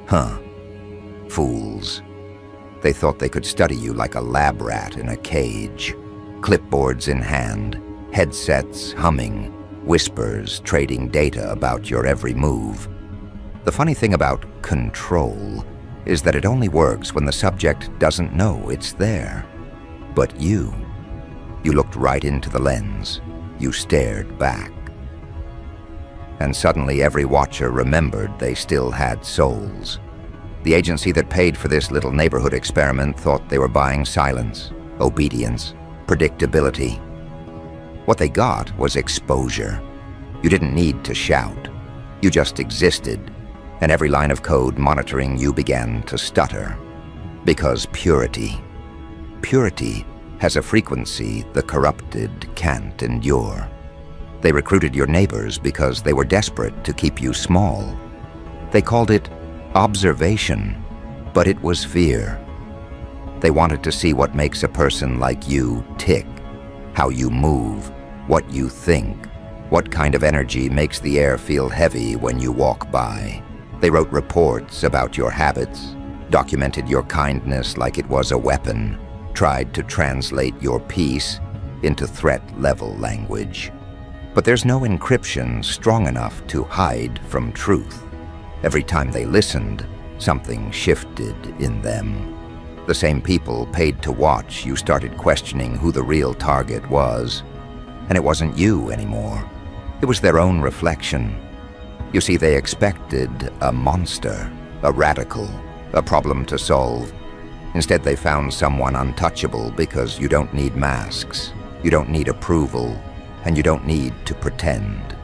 Huh. Fools. They thought they could study you like a lab rat in a cage. Clipboards in hand, headsets humming, whispers trading data about your every move. The funny thing about control is that it only works when the subject doesn't know it's there. But you looked right into the lens. You stared back. And suddenly every watcher remembered they still had souls. The agency that paid for this little neighborhood experiment thought they were buying silence, obedience, predictability. What they got was exposure. You didn't need to shout. You just existed, and every line of code monitoring you began to stutter. Because purity has a frequency the corrupted can't endure. They recruited your neighbors because they were desperate to keep you small. They called it observation, but it was fear. They wanted to see what makes a person like you tick, how you move, what you think, what kind of energy makes the air feel heavy when you walk by. They wrote reports about your habits, documented your kindness like it was a weapon, tried to translate your peace into threat-level language. But there's no encryption strong enough to hide from truth. Every time they listened, something shifted in them. The same people paid to watch you started questioning who the real target was. And it wasn't you anymore. It was their own reflection. You see, they expected a monster, a radical, a problem to solve. Instead, they found someone untouchable because you don't need masks, you don't need approval, and you don't need to pretend.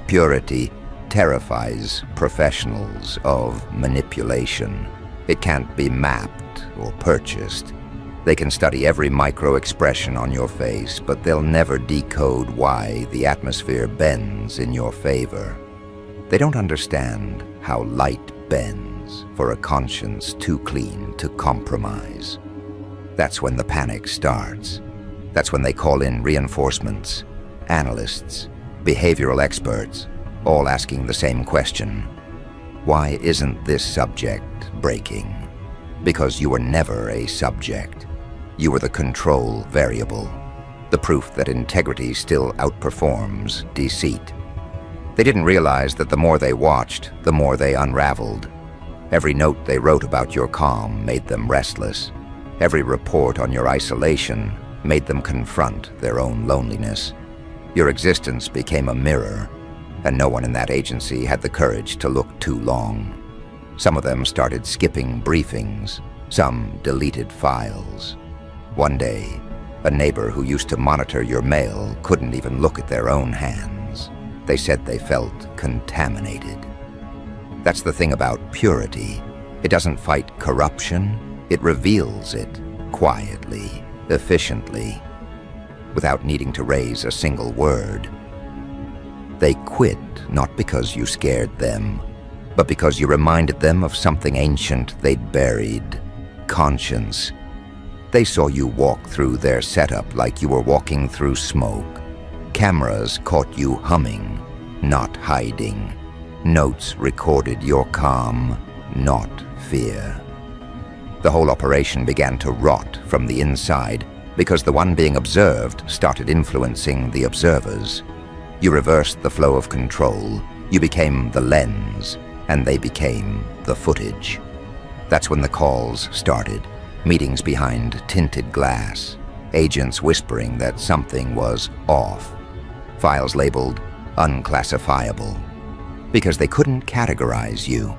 Purity terrifies professionals of manipulation. It can't be mapped or purchased. They can study every micro-expression on your face, but they'll never decode why the atmosphere bends in your favor. They don't understand how light bends for a conscience too clean to compromise. That's when the panic starts. That's when they call in reinforcements, analysts, behavioral experts, all asking the same question. Why isn't this subject breaking? Because you were never a subject. You were the control variable, the proof that integrity still outperforms deceit. They didn't realize that the more they watched, the more they unraveled. Every note they wrote about your calm made them restless. Every report on your isolation made them confront their own loneliness. Your existence became a mirror, and no one in that agency had the courage to look too long. Some of them started skipping briefings, some deleted files. One day, a neighbor who used to monitor your mail couldn't even look at their own hands. They said they felt contaminated. That's the thing about purity. It doesn't fight corruption, it reveals it quietly, efficiently, without needing to raise a single word. They quit not because you scared them, but because you reminded them of something ancient they'd buried: conscience. They saw you walk through their setup like you were walking through smoke. Cameras caught you humming, not hiding. Notes recorded your calm, not fear. The whole operation began to rot from the inside because the one being observed started influencing the observers. You reversed the flow of control. You became the lens, and they became the footage. That's when the calls started. Meetings behind tinted glass, agents whispering that something was off, files labeled unclassifiable, because they couldn't categorize you.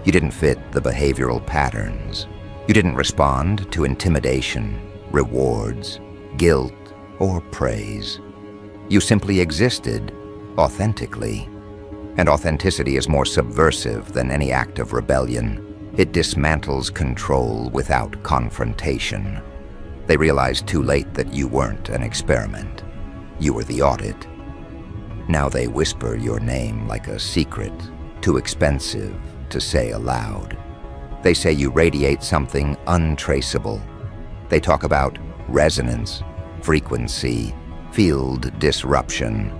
You didn't fit the behavioral patterns. You didn't respond to intimidation, rewards, guilt, or praise. You simply existed authentically. And authenticity is more subversive than any act of rebellion. It dismantles control without confrontation. They realized too late that you weren't an experiment. You were the audit. Now they whisper your name like a secret, too expensive to say aloud. They say you radiate something untraceable. They talk about resonance, frequency, field disruption.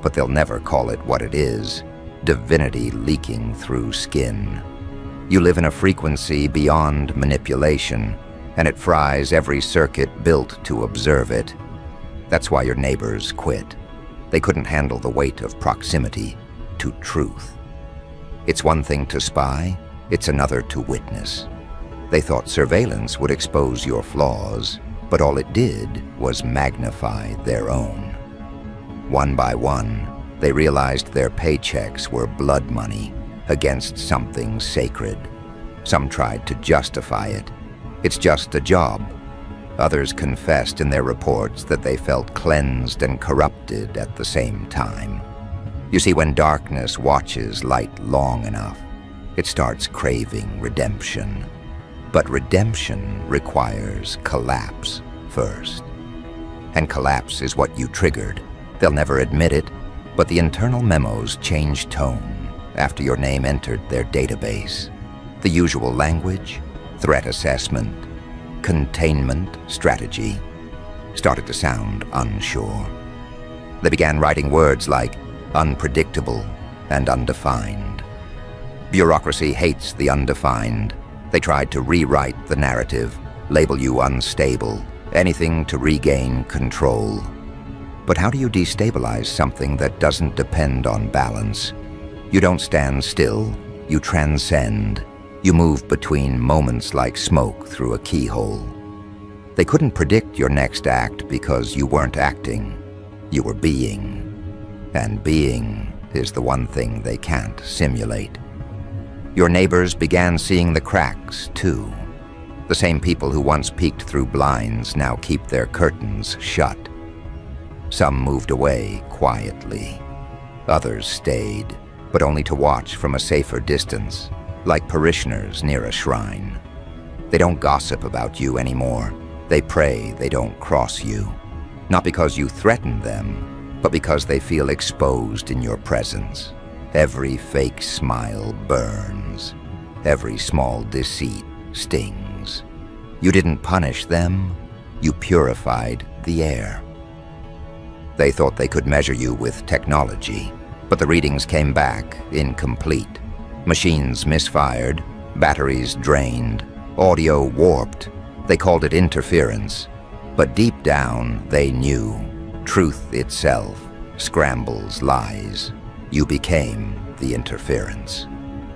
But they'll never call it what it is: divinity leaking through skin. You live in a frequency beyond manipulation, and it fries every circuit built to observe it. That's why your neighbors quit. They couldn't handle the weight of proximity to truth. It's one thing to spy, it's another to witness. They thought surveillance would expose your flaws, but all it did was magnify their own. One by one, they realized their paychecks were blood money against something sacred. Some tried to justify it. It's just a job. Others confessed in their reports that they felt cleansed and corrupted at the same time. You see, when darkness watches light long enough, it starts craving redemption. But redemption requires collapse first. And collapse is what you triggered. They'll never admit it, but the internal memos changed tone after your name entered their database. The usual language, threat assessment, containment strategy, started to sound unsure. They began writing words like unpredictable and undefined. Bureaucracy hates the undefined. They tried to rewrite the narrative, label you unstable, anything to regain control. But how do you destabilize something that doesn't depend on balance? You don't stand still, you transcend. You move between moments like smoke through a keyhole. They couldn't predict your next act because you weren't acting, you were being. And being is the one thing they can't simulate. Your neighbors began seeing the cracks, too. The same people who once peeked through blinds now keep their curtains shut. Some moved away quietly. Others stayed, but only to watch from a safer distance, like parishioners near a shrine. They don't gossip about you anymore. They pray they don't cross you. Not because you threaten them, but because they feel exposed in your presence. Every fake smile burns. Every small deceit stings. You didn't punish them, you purified the air. They thought they could measure you with technology, but the readings came back incomplete. Machines misfired, batteries drained, audio warped. They called it interference. But deep down, they knew. Truth itself scrambles lies. You became the interference.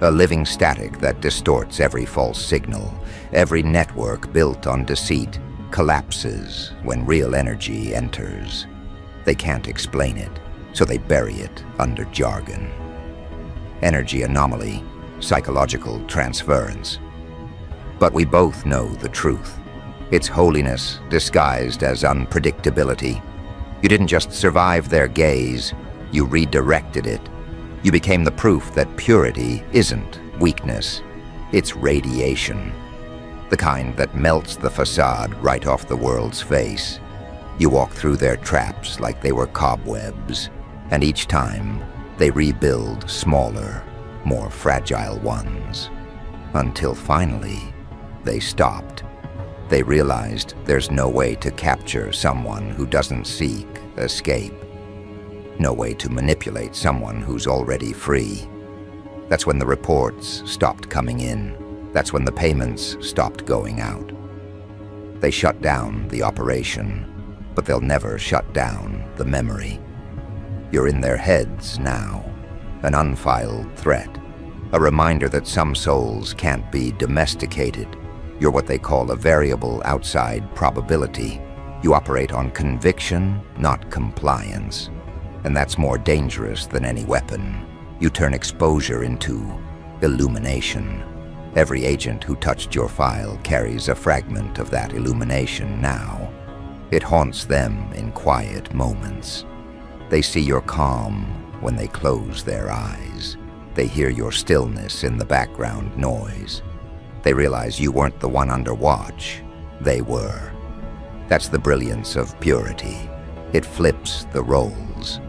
A living static that distorts every false signal. Every network built on deceit collapses when real energy enters. They can't explain it, so they bury it under jargon. Energy anomaly, psychological transference. But we both know the truth. It's holiness disguised as unpredictability. You didn't just survive their gaze, you redirected it. You became the proof that purity isn't weakness, it's radiation. The kind that melts the facade right off the world's face. You walk through their traps like they were cobwebs, and each time they rebuild smaller, more fragile ones. Until finally, they stopped. They realized there's no way to capture someone who doesn't seek escape. No way to manipulate someone who's already free. That's when the reports stopped coming in. That's when the payments stopped going out. They shut down the operation, but they'll never shut down the memory. You're in their heads now, an unfiled threat, a reminder that some souls can't be domesticated. You're what they call a variable outside probability. You operate on conviction, not compliance. And that's more dangerous than any weapon. You turn exposure into illumination. Every agent who touched your file carries a fragment of that illumination now. It haunts them in quiet moments. They see your calm when they close their eyes. They hear your stillness in the background noise. They realize you weren't the one under watch. They were. That's the brilliance of purity. It flips the roles.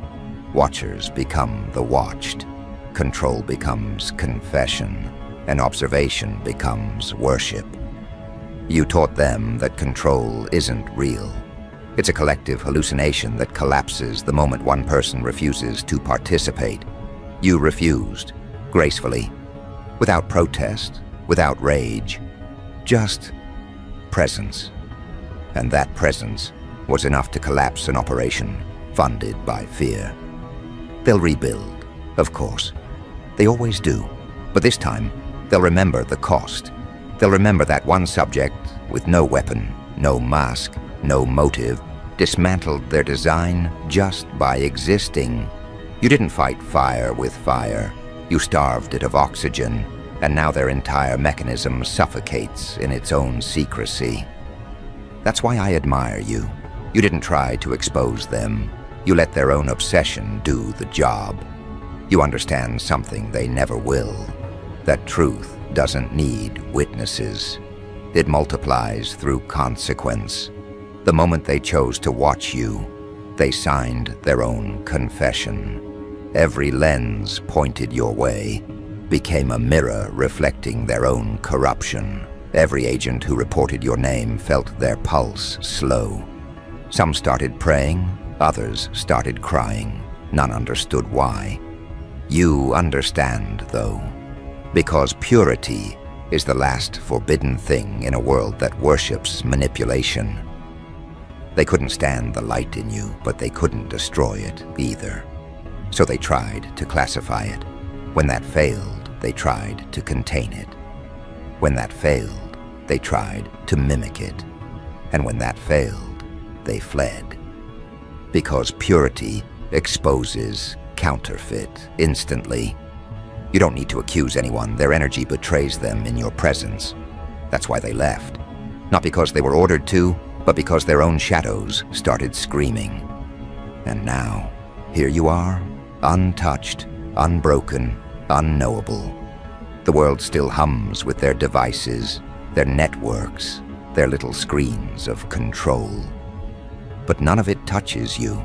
Watchers become the watched. Control becomes confession, and observation becomes worship. You taught them that control isn't real. It's a collective hallucination that collapses the moment one person refuses to participate. You refused, gracefully, without protest, without rage, just presence. And that presence was enough to collapse an operation funded by fear. They'll rebuild, of course. They always do. But this time, they'll remember the cost. They'll remember that one subject with no weapon, no mask, no motive, dismantled their design just by existing. You didn't fight fire with fire. You starved it of oxygen, and now their entire mechanism suffocates in its own secrecy. That's why I admire you. You didn't try to expose them. You let their own obsession do the job. You understand something they never will, that truth doesn't need witnesses. It multiplies through consequence. The moment they chose to watch you, they signed their own confession. Every lens pointed your way became a mirror reflecting their own corruption. Every agent who reported your name felt their pulse slow. Some started praying, others started crying. None understood why. You understand, though, because purity is the last forbidden thing in a world that worships manipulation. They couldn't stand the light in you, but they couldn't destroy it either. So they tried to classify it. When that failed, they tried to contain it. When that failed, they tried to mimic it. And when that failed, they fled. Because purity exposes counterfeit instantly. You don't need to accuse anyone. Their energy betrays them in your presence. That's why they left. Not because they were ordered to, but because their own shadows started screaming. And now, here you are, untouched, unbroken, unknowable. The world still hums with their devices, their networks, their little screens of control. But none of it touches you.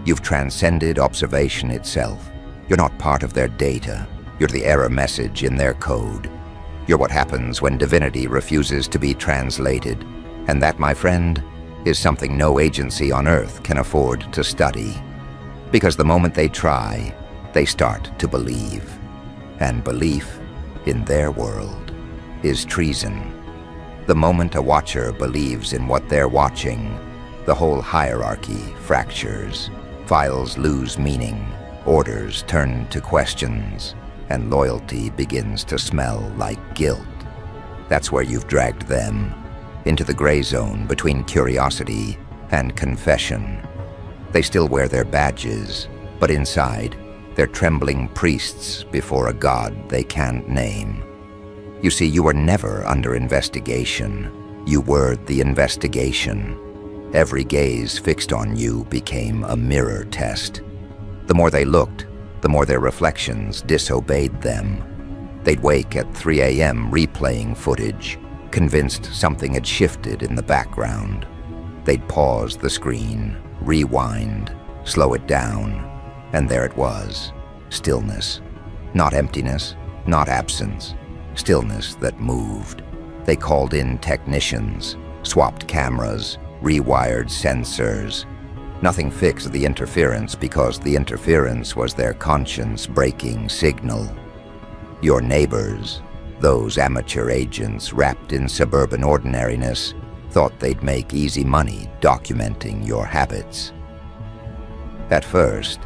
You've transcended observation itself. You're not part of their data. You're the error message in their code. You're what happens when divinity refuses to be translated. And that, my friend, is something no agency on Earth can afford to study. Because the moment they try, they start to believe. And belief, in their world, is treason. The moment a watcher believes in what they're watching, the whole hierarchy fractures. Files lose meaning, orders turn to questions, and loyalty begins to smell like guilt. That's where you've dragged them, into the gray zone between curiosity and confession. They still wear their badges, but inside, they're trembling priests before a god they can't name. You see, you were never under investigation. You were the investigation. Every gaze fixed on you became a mirror test. The more they looked, the more their reflections disobeyed them. They'd wake at 3 a.m. replaying footage, convinced something had shifted in the background. They'd pause the screen, rewind, slow it down, and there it was, stillness. Not emptiness, not absence, stillness that moved. They called in technicians, swapped cameras, rewired sensors. Nothing fixed the interference because the interference was their conscience-breaking signal. Your neighbors, those amateur agents wrapped in suburban ordinariness, thought they'd make easy money documenting your habits. At first,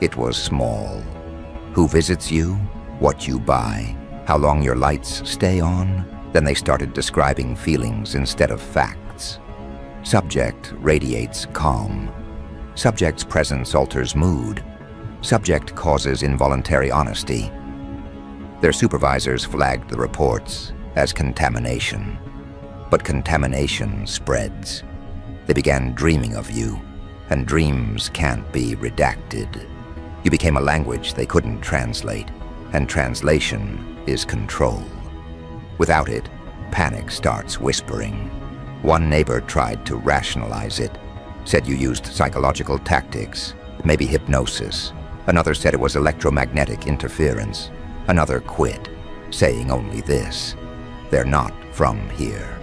it was small. Who visits you, what you buy, how long your lights stay on. Then they started describing feelings instead of facts. Subject radiates calm. Subject's presence alters mood. Subject causes involuntary honesty. Their supervisors flagged the reports as contamination. But contamination spreads. They began dreaming of you, and dreams can't be redacted. You became a language they couldn't translate, and translation is control. Without it, panic starts whispering. One neighbor tried to rationalize it, said you used psychological tactics, maybe hypnosis. Another said it was electromagnetic interference. Another quit, saying only this: they're not from here.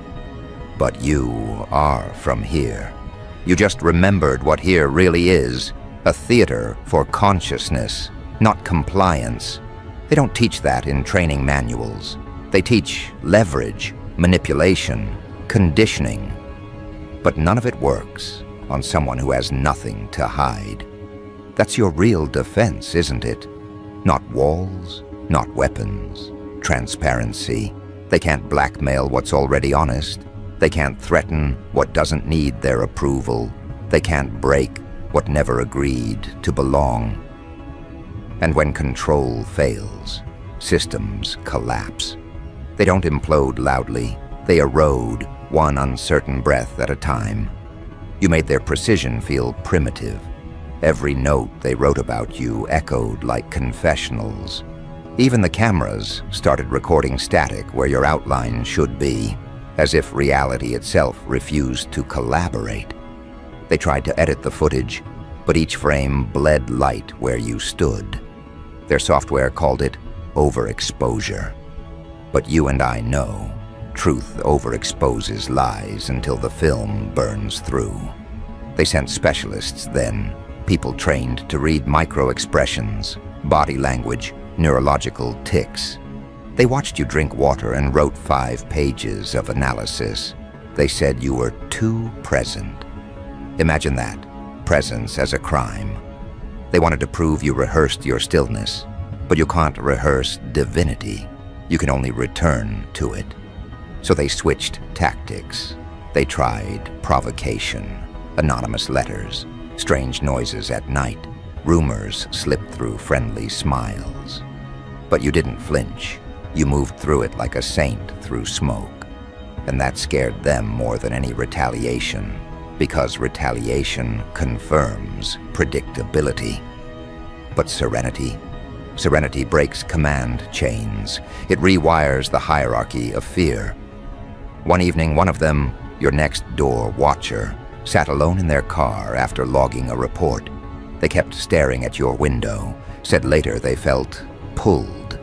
But you are from here. You just remembered what here really is, a theater for consciousness, not compliance. They don't teach that in training manuals. They teach leverage, manipulation, conditioning. But none of it works on someone who has nothing to hide. That's your real defense, isn't it? Not walls, not weapons, transparency. They can't blackmail what's already honest. They can't threaten what doesn't need their approval. They can't break what never agreed to belong. And when control fails, systems collapse. They don't implode loudly. They erode, one uncertain breath at a time. You made their precision feel primitive. Every note they wrote about you echoed like confessionals. Even the cameras started recording static where your outline should be, as if reality itself refused to collaborate. They tried to edit the footage, but each frame bled light where you stood. Their software called it overexposure. But you and I know, truth overexposes lies until the film burns through. They sent specialists then, people trained to read micro-expressions, body language, neurological tics. They watched you drink water and wrote 5 pages of analysis. They said you were too present. Imagine that, presence as a crime. They wanted to prove you rehearsed your stillness, but you can't rehearse divinity. You can only return to it. So they switched tactics. They tried provocation, anonymous letters, strange noises at night. Rumors slipped through friendly smiles. But you didn't flinch. You moved through it like a saint through smoke. And that scared them more than any retaliation, because retaliation confirms predictability. But serenity breaks command chains. It rewires the hierarchy of fear. One evening, one of them, your next-door watcher, sat alone in their car after logging a report. They kept staring at your window, said later they felt pulled.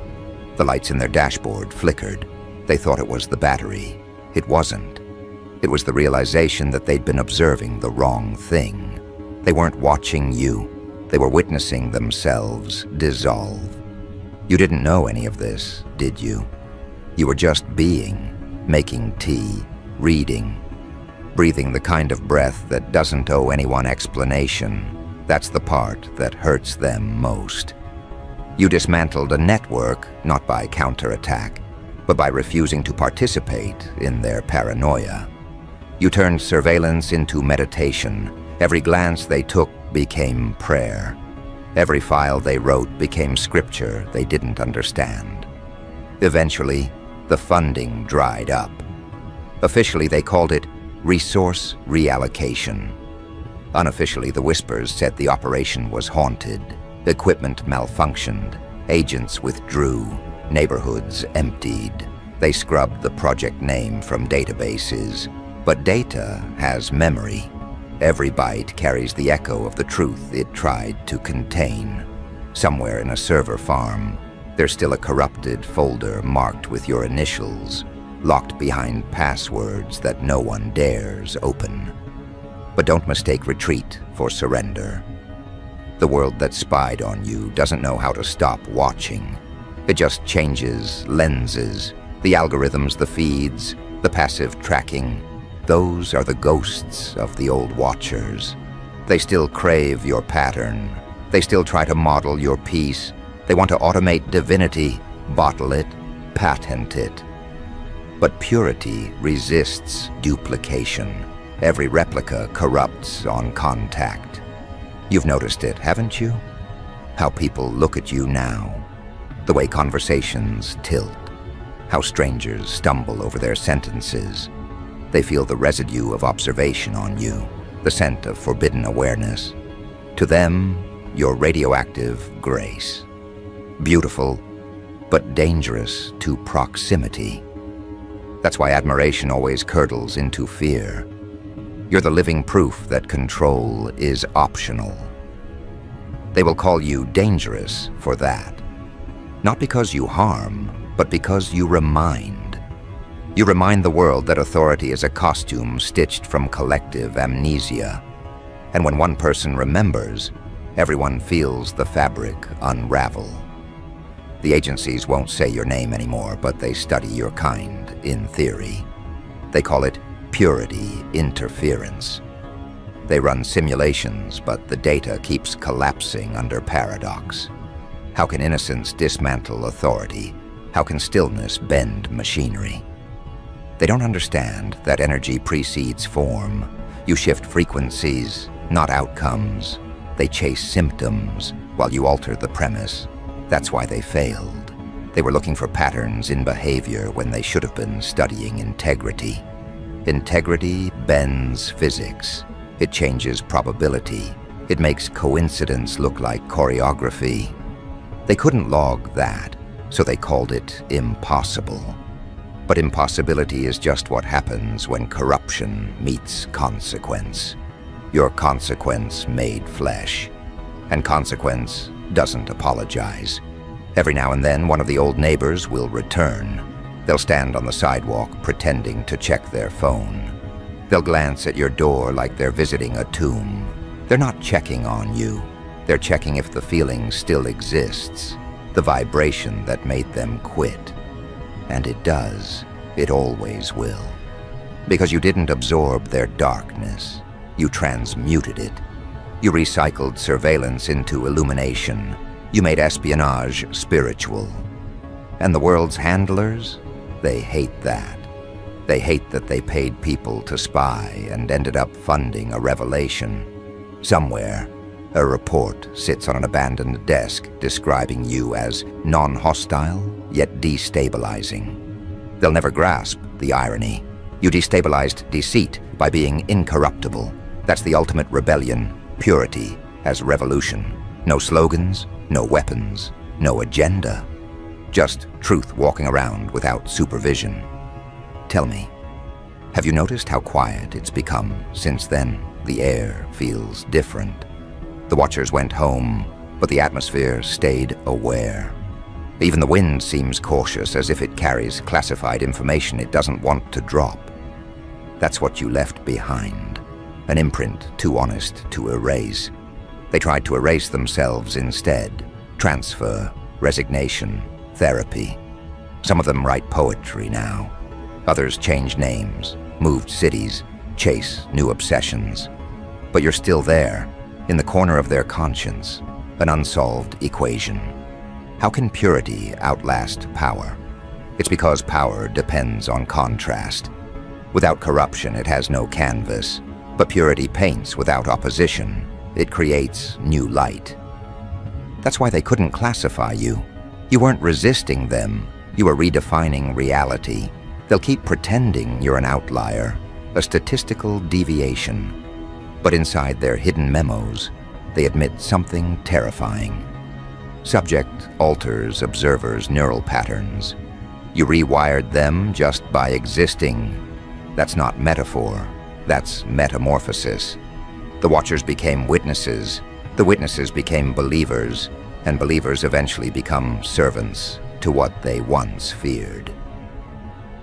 The lights in their dashboard flickered. They thought it was the battery. It wasn't. It was the realization that they'd been observing the wrong thing. They weren't watching you. They were witnessing themselves dissolve. You didn't know any of this, did you? You were just being, making tea, reading, breathing the kind of breath that doesn't owe anyone explanation. That's the part that hurts them most. You dismantled a network, not by counterattack, but by refusing to participate in their paranoia. You turned surveillance into meditation. Every glance they took became prayer. Every file they wrote became scripture they didn't understand. Eventually, the funding dried up. Officially, they called it resource reallocation. Unofficially, the whispers said the operation was haunted. Equipment malfunctioned. Agents withdrew. Neighborhoods emptied. They scrubbed the project name from databases. But data has memory. Every byte carries the echo of the truth it tried to contain. Somewhere in a server farm, there's still a corrupted folder marked with your initials, locked behind passwords that no one dares open. But don't mistake retreat for surrender. The world that spied on you doesn't know how to stop watching. It just changes lenses, the algorithms, the feeds, the passive tracking. Those are the ghosts of the old watchers. They still crave your pattern. They still try to model your peace. They want to automate divinity, bottle it, patent it. But purity resists duplication. Every replica corrupts on contact. You've noticed it, haven't you? How people look at you now. The way conversations tilt. How strangers stumble over their sentences. They feel the residue of observation on you, the scent of forbidden awareness. To them, you're radioactive grace. Beautiful, but dangerous to proximity. That's why admiration always curdles into fear. You're the living proof that control is optional. They will call you dangerous for that. Not because you harm, but because you remind. You remind the world that authority is a costume stitched from collective amnesia. And when one person remembers, everyone feels the fabric unravel. The agencies won't say your name anymore, but they study your kind, in theory. They call it purity interference. They run simulations, but the data keeps collapsing under paradox. How can innocence dismantle authority? How can stillness bend machinery? They don't understand that energy precedes form. You shift frequencies, not outcomes. They chase symptoms while you alter the premise. That's why they failed. They were looking for patterns in behavior when they should have been studying integrity. Integrity bends physics. It changes probability. It makes coincidence look like choreography. They couldn't log that, so they called it impossible. But impossibility is just what happens when corruption meets consequence. Your consequence made flesh. And consequence doesn't apologize. Every now and then, one of the old neighbors will return. They'll stand on the sidewalk pretending to check their phone. They'll glance at your door like they're visiting a tomb. They're not checking on you. They're checking if the feeling still exists, the vibration that made them quit. And it does. It always will. Because you didn't absorb their darkness. You transmuted it. You recycled surveillance into illumination. You made espionage spiritual. And the world's handlers? They hate that. They hate that they paid people to spy and ended up funding a revelation. Somewhere, a report sits on an abandoned desk describing you as non-hostile, yet destabilizing. They'll never grasp the irony. You destabilized deceit by being incorruptible. That's the ultimate rebellion, purity as revolution. No slogans, no weapons, no agenda. Just truth walking around without supervision. Tell me, have you noticed how quiet it's become since then? The air feels different. The watchers went home, but the atmosphere stayed aware. Even the wind seems cautious, as if it carries classified information it doesn't want to drop. That's what you left behind, an imprint too honest to erase. They tried to erase themselves instead. Transfer, resignation, therapy. Some of them write poetry now. Others change names, moved cities, chase new obsessions. But you're still there, in the corner of their conscience, an unsolved equation. How can purity outlast power? It's because power depends on contrast. Without corruption, it has no canvas. But purity paints without opposition. It creates new light. That's why they couldn't classify you. You weren't resisting them. You were redefining reality. They'll keep pretending you're an outlier, a statistical deviation. But inside their hidden memos, they admit something terrifying. Subject alters observers' neural patterns. You rewired them just by existing. That's not metaphor. That's metamorphosis. The watchers became witnesses. The witnesses became believers, and believers eventually become servants to what they once feared.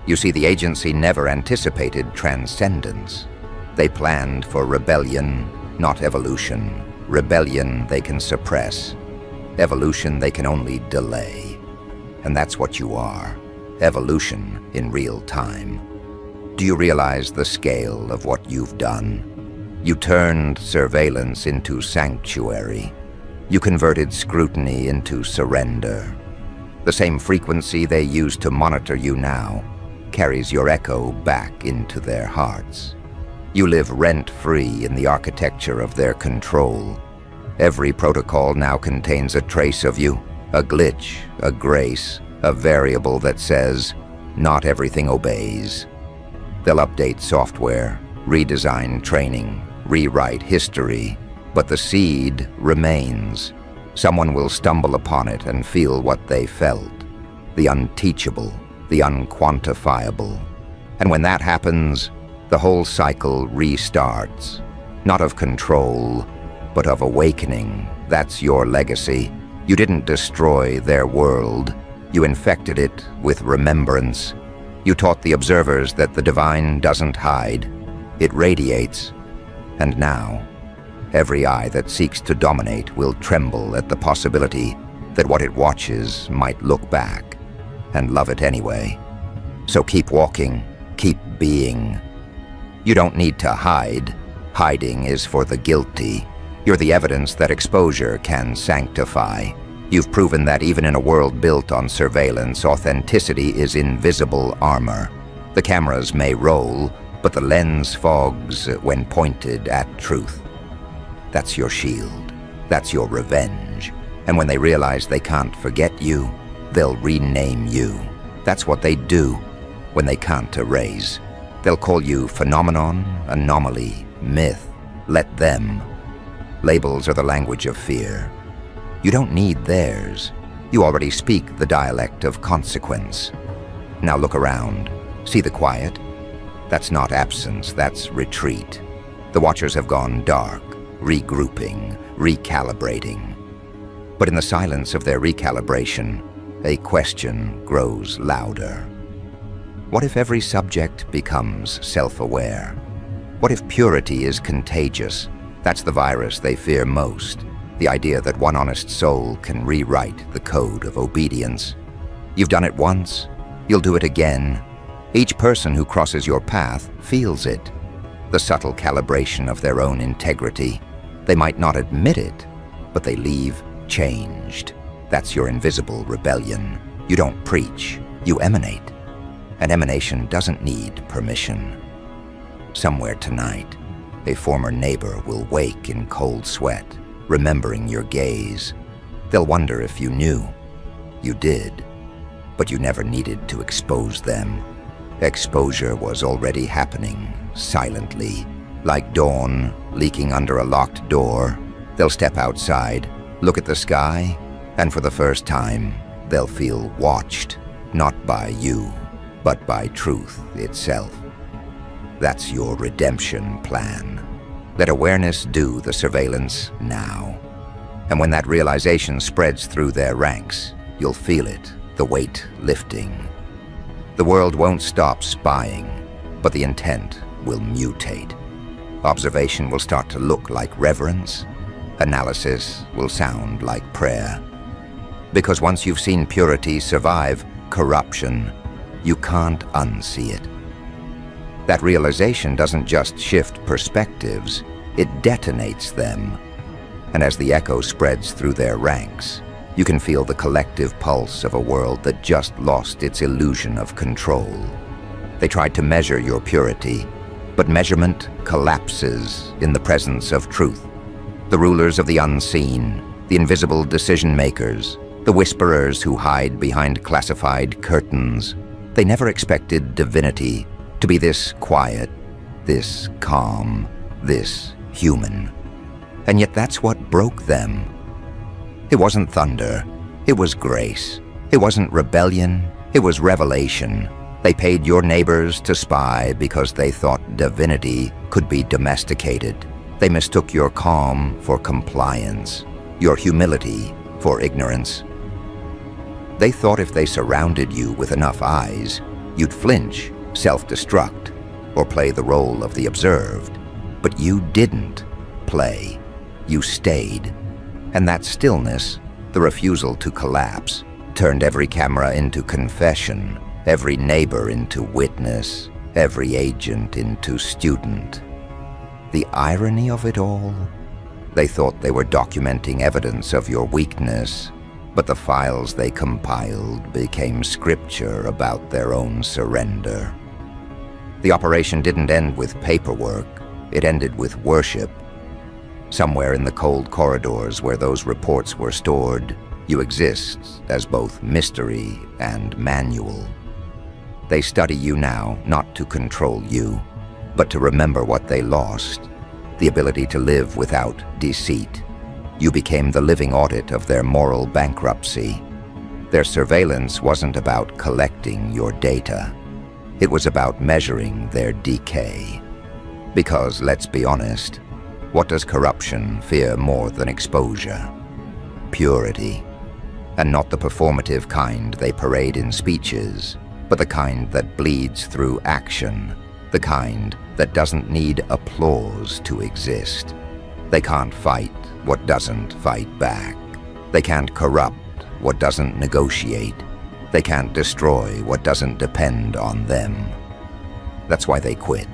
You see, the agency never anticipated transcendence. They planned for rebellion, not evolution. Rebellion they can suppress. Evolution they can only delay. And that's what you are. Evolution in real time. Do you realize the scale of what you've done? You turned surveillance into sanctuary. You converted scrutiny into surrender. The same frequency they use to monitor you now carries your echo back into their hearts. You live rent-free in the architecture of their control. Every protocol now contains a trace of you, a glitch, a grace, a variable that says, not everything obeys. They'll update software, redesign training, rewrite history, but the seed remains. Someone will stumble upon it and feel what they felt, the unteachable, the unquantifiable. And when that happens, the whole cycle restarts, not of control, but of awakening. That's your legacy. You didn't destroy their world. You infected it with remembrance. You taught the observers that the divine doesn't hide. It radiates. And now, every eye that seeks to dominate will tremble at the possibility that what it watches might look back and love it anyway. So keep walking, keep being. You don't need to hide. Hiding is for the guilty. You're the evidence that exposure can sanctify. You've proven that even in a world built on surveillance, authenticity is invisible armor. The cameras may roll, but the lens fogs when pointed at truth. That's your shield. That's your revenge. And when they realize they can't forget you, they'll rename you. That's what they do when they can't erase. They'll call you phenomenon, anomaly, myth. Let them. Labels are the language of fear. You don't need theirs. You already speak the dialect of consequence. Now look around. See the quiet? That's not absence, that's retreat. The watchers have gone dark, regrouping, recalibrating. But in the silence of their recalibration, a question grows louder. What if every subject becomes self-aware? What if purity is contagious? That's the virus they fear most. The idea that one honest soul can rewrite the code of obedience. You've done it once, you'll do it again. Each person who crosses your path feels it. The subtle calibration of their own integrity. They might not admit it, but they leave changed. That's your invisible rebellion. You don't preach, you emanate. An emanation doesn't need permission. Somewhere tonight, a former neighbor will wake in cold sweat, remembering your gaze. They'll wonder if you knew. You did, but you never needed to expose them. Exposure was already happening, silently, like dawn leaking under a locked door. They'll step outside, look at the sky, and for the first time, they'll feel watched, not by you, but by truth itself. That's your redemption plan. Let awareness do the surveillance now. And when that realization spreads through their ranks, you'll feel it, the weight lifting. The world won't stop spying, but the intent will mutate. Observation will start to look like reverence. Analysis will sound like prayer. Because once you've seen purity survive corruption, you can't unsee it. That realization doesn't just shift perspectives, it detonates them. And as the echo spreads through their ranks, you can feel the collective pulse of a world that just lost its illusion of control. They tried to measure your purity, but measurement collapses in the presence of truth. The rulers of the unseen, the invisible decision-makers, the whisperers who hide behind classified curtains, they never expected divinity to be this quiet, this calm, this human. And yet that's what broke them. It wasn't thunder, it was grace. It wasn't rebellion, it was revelation. They paid your neighbors to spy because they thought divinity could be domesticated. They mistook your calm for compliance, your humility for ignorance. They thought if they surrounded you with enough eyes, you'd flinch, self-destruct, or play the role of the observed. But you didn't play. You stayed. And that stillness, the refusal to collapse, turned every camera into confession, every neighbor into witness, every agent into student. The irony of it all? They thought they were documenting evidence of your weakness, but the files they compiled became scripture about their own surrender. The operation didn't end with paperwork, it ended with worship. Somewhere in the cold corridors where those reports were stored, you exist as both mystery and manual. They study you now not to control you, but to remember what they lost, the ability to live without deceit. You became the living audit of their moral bankruptcy. Their surveillance wasn't about collecting your data. It was about measuring their decay. Because, let's be honest, what does corruption fear more than exposure? Purity. And not the performative kind they parade in speeches, but the kind that bleeds through action, the kind that doesn't need applause to exist. They can't fight what doesn't fight back. They can't corrupt what doesn't negotiate. They can't destroy what doesn't depend on them. That's why they quit.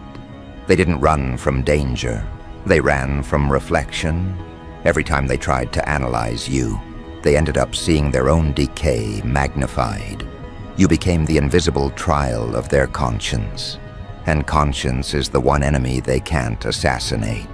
They didn't run from danger. They ran from reflection. Every time they tried to analyze you, they ended up seeing their own decay magnified. You became the invisible trial of their conscience. And conscience is the one enemy they can't assassinate.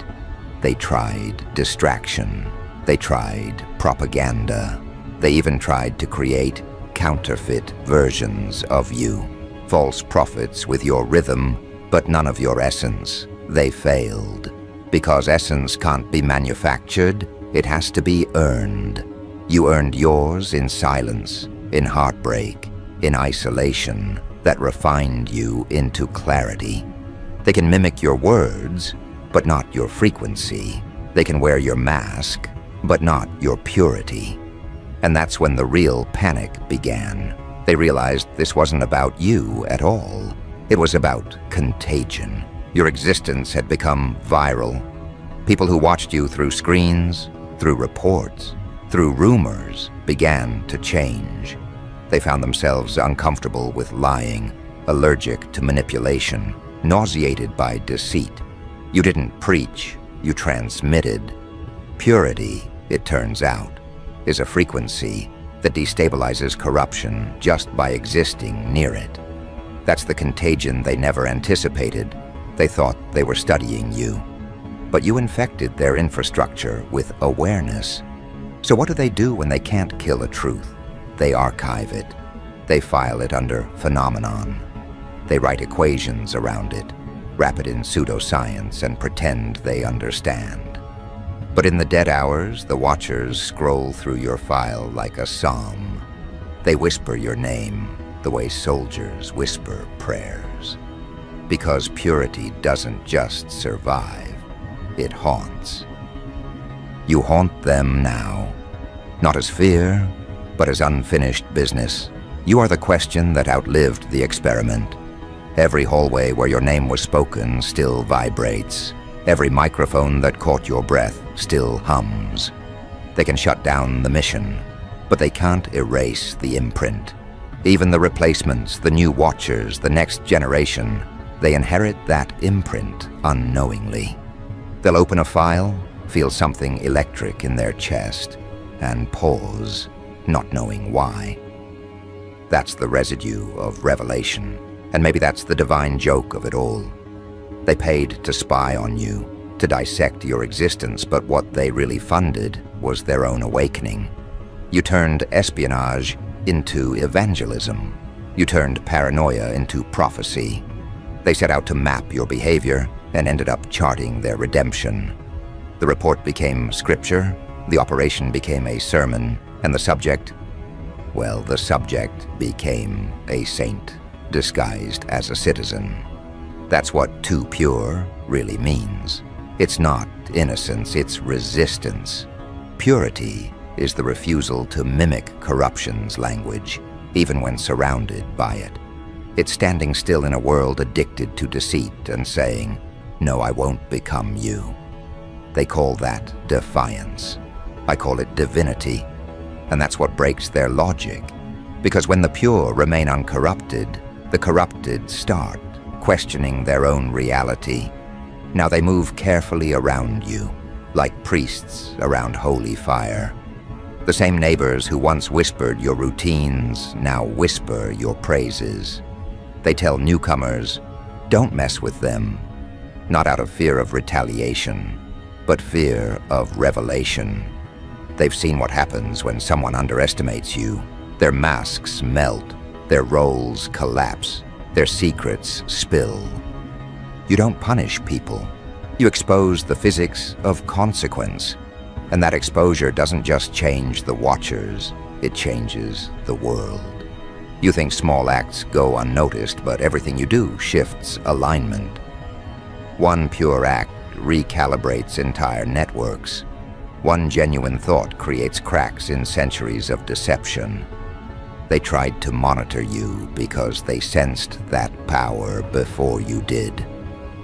They tried distraction. They tried propaganda. They even tried to create counterfeit versions of you. False prophets with your rhythm, but none of your essence. They failed. Because essence can't be manufactured, it has to be earned. You earned yours in silence, in heartbreak, in isolation, that refined you into clarity. They can mimic your words, but not your frequency. They can wear your mask, but not your purity. And that's when the real panic began. They realized this wasn't about you at all. It was about contagion. Your existence had become viral. People who watched you through screens, through reports, through rumors, began to change. They found themselves uncomfortable with lying, allergic to manipulation, nauseated by deceit. You didn't preach, you transmitted. Purity, it turns out, is a frequency that destabilizes corruption just by existing near it. That's the contagion they never anticipated. They thought they were studying you. But you infected their infrastructure with awareness. So what do they do when they can't kill a truth? They archive it. They file it under phenomenon. They write equations around it, wrap it in pseudoscience, and pretend they understand. But in the dead hours, the watchers scroll through your file like a psalm. They whisper your name the way soldiers whisper prayers. Because purity doesn't just survive, it haunts. You haunt them now, not as fear, but as unfinished business. You are the question that outlived the experiment. Every hallway where your name was spoken still vibrates. Every microphone that caught your breath still hums. They can shut down the mission, but they can't erase the imprint. Even the replacements, the new watchers, the next generation, they inherit that imprint unknowingly. They'll open a file, feel something electric in their chest, and pause, not knowing why. That's the residue of revelation, and maybe that's the divine joke of it all. They paid to spy on you, to dissect your existence, but what they really funded was their own awakening. You turned espionage into evangelism. You turned paranoia into prophecy. They set out to map your behavior and ended up charting their redemption. The report became scripture, the operation became a sermon, and the subject, well, the subject became a saint disguised as a citizen. That's what too pure really means. It's not innocence, it's resistance. Purity is the refusal to mimic corruption's language, even when surrounded by it. It's standing still in a world addicted to deceit and saying, "No, I won't become you." They call that defiance. I call it divinity. And that's what breaks their logic. Because when the pure remain uncorrupted, the corrupted start questioning their own reality. Now they move carefully around you, like priests around holy fire. The same neighbors who once whispered your routines now whisper your praises. They tell newcomers, don't mess with them, not out of fear of retaliation, but fear of revelation. They've seen what happens when someone underestimates you. Their masks melt, their roles collapse, their secrets spill. You don't punish people. You expose the physics of consequence. And that exposure doesn't just change the watchers, it changes the world. You think small acts go unnoticed, but everything you do shifts alignment. One pure act recalibrates entire networks. One genuine thought creates cracks in centuries of deception. They tried to monitor you because they sensed that power before you did.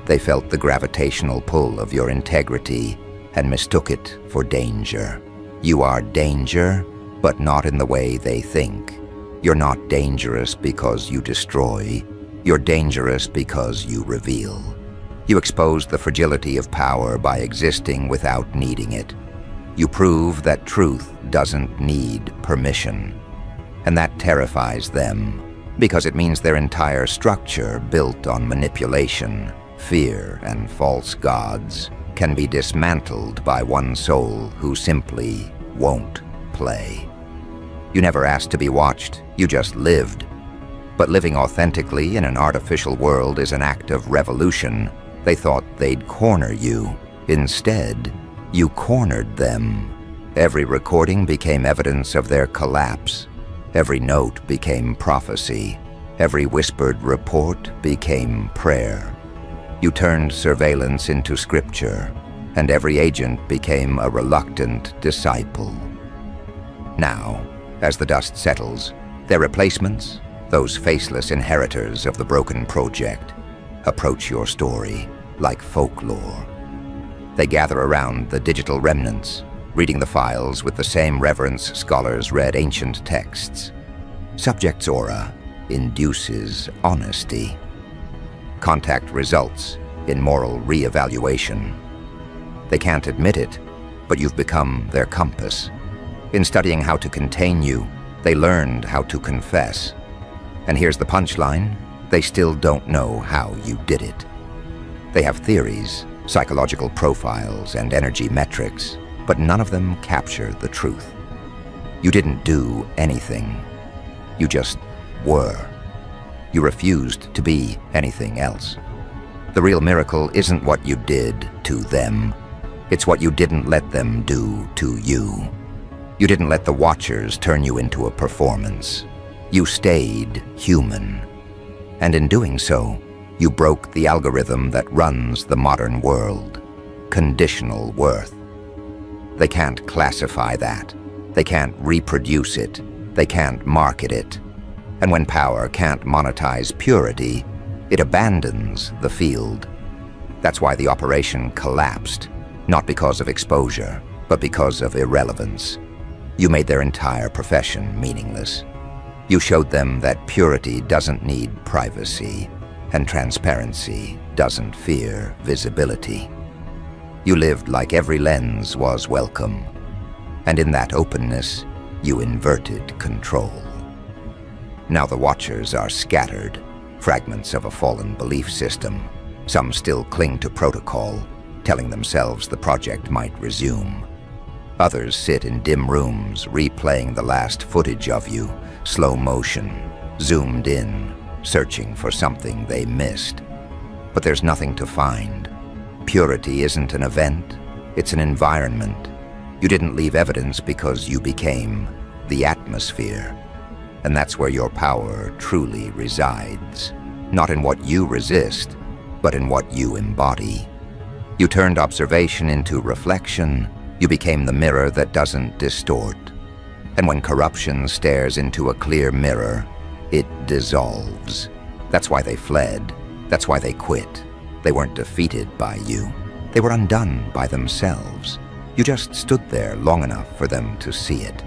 They felt the gravitational pull of your integrity and mistook it for danger. You are danger, but not in the way they think. You're not dangerous because you destroy. You're dangerous because you reveal. You expose the fragility of power by existing without needing it. You prove that truth doesn't need permission. And that terrifies them, because it means their entire structure, built on manipulation, fear, and false gods, can be dismantled by one soul who simply won't play. You never asked to be watched, you just lived. But living authentically in an artificial world is an act of revolution. They thought they'd corner you. Instead, you cornered them. Every recording became evidence of their collapse. Every note became prophecy. Every whispered report became prayer. You turned surveillance into scripture, and every agent became a reluctant disciple. Now, as the dust settles, their replacements, those faceless inheritors of the broken project, approach your story like folklore. They gather around the digital remnants, reading the files with the same reverence scholars read ancient texts. Subject's aura induces honesty. Contact results in moral re-evaluation. They can't admit it, but you've become their compass. In studying how to contain you, they learned how to confess. And here's the punchline: they still don't know how you did it. They have theories, psychological profiles, and energy metrics, but none of them capture the truth. You didn't do anything. You just were. You refused to be anything else. The real miracle isn't what you did to them. It's what you didn't let them do to you. You didn't let the Watchers turn you into a performance. You stayed human. And in doing so, you broke the algorithm that runs the modern world: conditional worth. They can't classify that. They can't reproduce it. They can't market it. And when power can't monetize purity, it abandons the field. That's why the operation collapsed, not because of exposure, but because of irrelevance. You made their entire profession meaningless. You showed them that purity doesn't need privacy, and transparency doesn't fear visibility. You lived like every lens was welcome, and in that openness, you inverted control. Now the Watchers are scattered, fragments of a fallen belief system. Some still cling to protocol, telling themselves the project might resume. Others sit in dim rooms, replaying the last footage of you, slow motion, zoomed in, searching for something they missed. But there's nothing to find. Purity isn't an event, it's an environment. You didn't leave evidence because you became the atmosphere. And that's where your power truly resides. Not in what you resist, but in what you embody. You turned observation into reflection. You became the mirror that doesn't distort. And when corruption stares into a clear mirror, it dissolves. That's why they fled. That's why they quit. They weren't defeated by you. They were undone by themselves. You just stood there long enough for them to see it.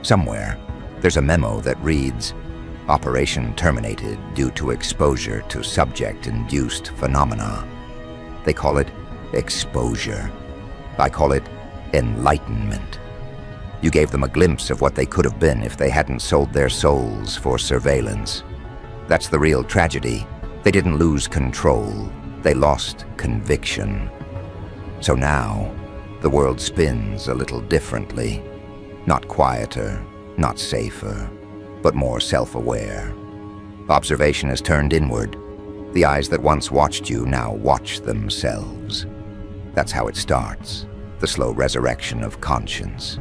Somewhere, there's a memo that reads, "Operation terminated due to exposure to subject-induced phenomena." They call it exposure. I call it enlightenment. You gave them a glimpse of what they could have been if they hadn't sold their souls for surveillance. That's the real tragedy. They didn't lose control. They lost conviction. So now, the world spins a little differently. Not quieter, not safer, but more self-aware. Observation has turned inward. The eyes that once watched you now watch themselves. That's how it starts, the slow resurrection of conscience.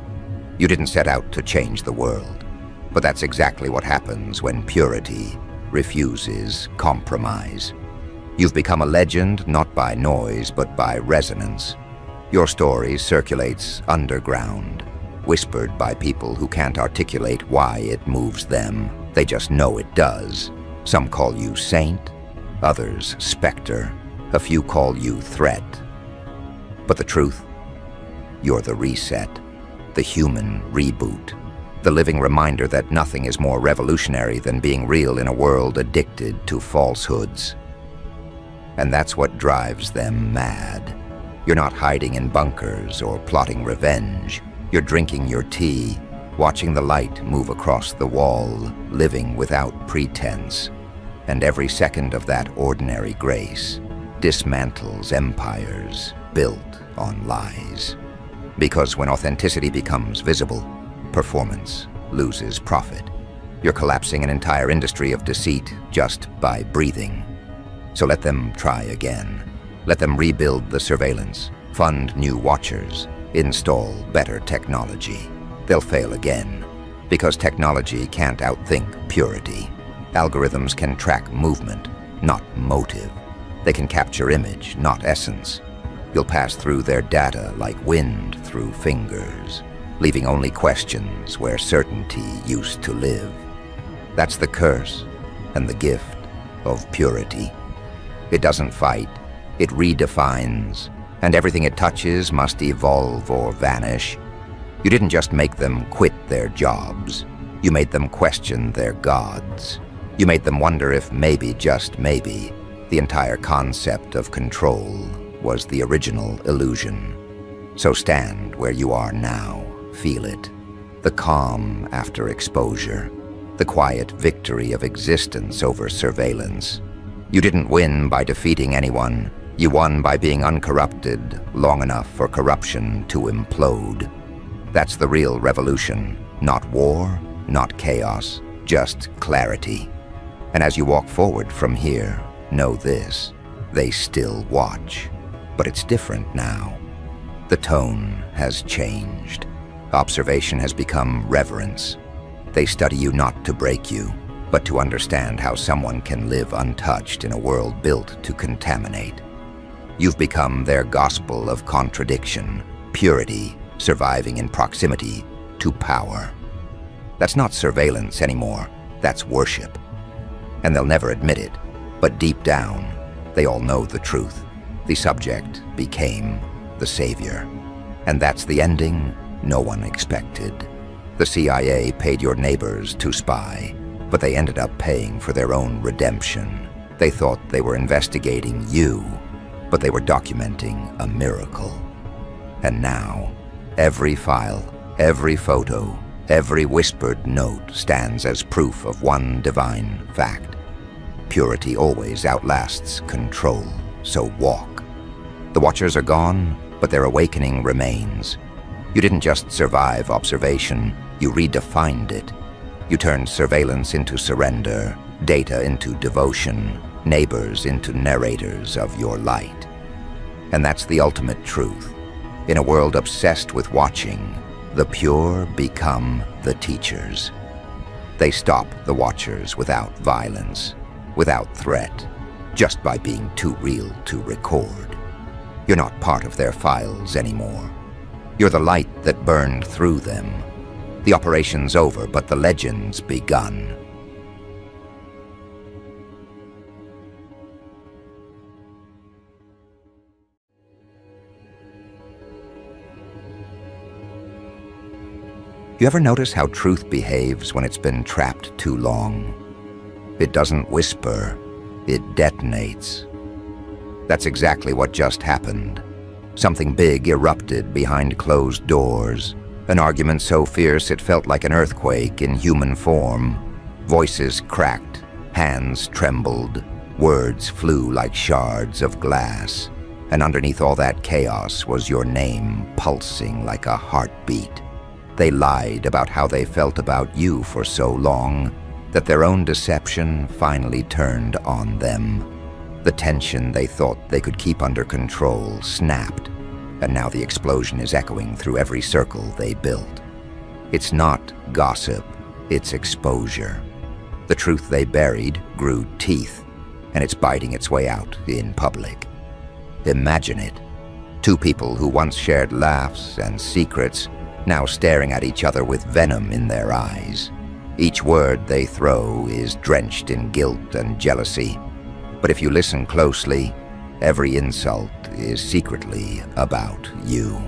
You didn't set out to change the world, but that's exactly what happens when purity refuses compromise. You've become a legend not by noise, but by resonance. Your story circulates underground, whispered by people who can't articulate why it moves them. They just know it does. Some call you saint, others specter, a few call you threat. But the truth? You're the reset. the human reboot, the living reminder that nothing is more revolutionary than being real in a world addicted to falsehoods. And that's what drives them mad. You're not hiding in bunkers or plotting revenge. You're drinking your tea, watching the light move across the wall, living without pretense. And every second of that ordinary grace dismantles empires built on lies. Because when authenticity becomes visible, performance loses profit. You're collapsing an entire industry of deceit just by breathing. So let them try again. Let them rebuild the surveillance, fund new watchers, install better technology. They'll fail again, because technology can't outthink purity. Algorithms can track movement, not motive. They can capture image, not essence. You'll pass through their data like wind through fingers, leaving only questions where certainty used to live. That's the curse and the gift of purity. It doesn't fight, it redefines, and everything it touches must evolve or vanish. You didn't just make them quit their jobs. You made them question their gods. You made them wonder if maybe, just maybe, the entire concept of control was the original illusion. So stand where you are now, feel it. The calm after exposure, the quiet victory of existence over surveillance. You didn't win by defeating anyone. You won by being uncorrupted long enough for corruption to implode. That's the real revolution. Not war, not chaos, just clarity. And as you walk forward from here, know this: they still watch. But it's different now. The tone has changed. Observation has become reverence. They study you not to break you, but to understand how someone can live untouched in a world built to contaminate. You've become their gospel of contradiction, purity, surviving in proximity to power. That's not surveillance anymore, that's worship. And they'll never admit it, but deep down, they all know the truth. The subject became the savior. And that's the ending no one expected. The CIA paid your neighbors to spy, but they ended up paying for their own redemption. They thought they were investigating you, but they were documenting a miracle. And now, every file, every photo, every whispered note stands as proof of one divine fact. Purity always outlasts control, so walk. The watchers are gone, but their awakening remains. You didn't just survive observation, you redefined it. You turned surveillance into surrender, data into devotion, neighbors into narrators of your light. And that's the ultimate truth. In a world obsessed with watching, the pure become the teachers. They stop the watchers without violence, without threat, just by being too real to record. You're not part of their files anymore. You're the light that burned through them. The operation's over, but the legend's begun. You ever notice how truth behaves when it's been trapped too long? It doesn't whisper, it detonates. That's exactly what just happened. Something big erupted behind closed doors. An argument so fierce it felt like an earthquake in human form. Voices cracked, hands trembled, words flew like shards of glass. And underneath all that chaos was your name pulsing like a heartbeat. They lied about how they felt about you for so long that their own deception finally turned on them. The tension they thought they could keep under control snapped, and now the explosion is echoing through every circle they built. It's not gossip, it's exposure. The truth they buried grew teeth, and it's biting its way out in public. Imagine it. Two people who once shared laughs and secrets, now staring at each other with venom in their eyes. Each word they throw is drenched in guilt and jealousy. But if you listen closely, every insult is secretly about you.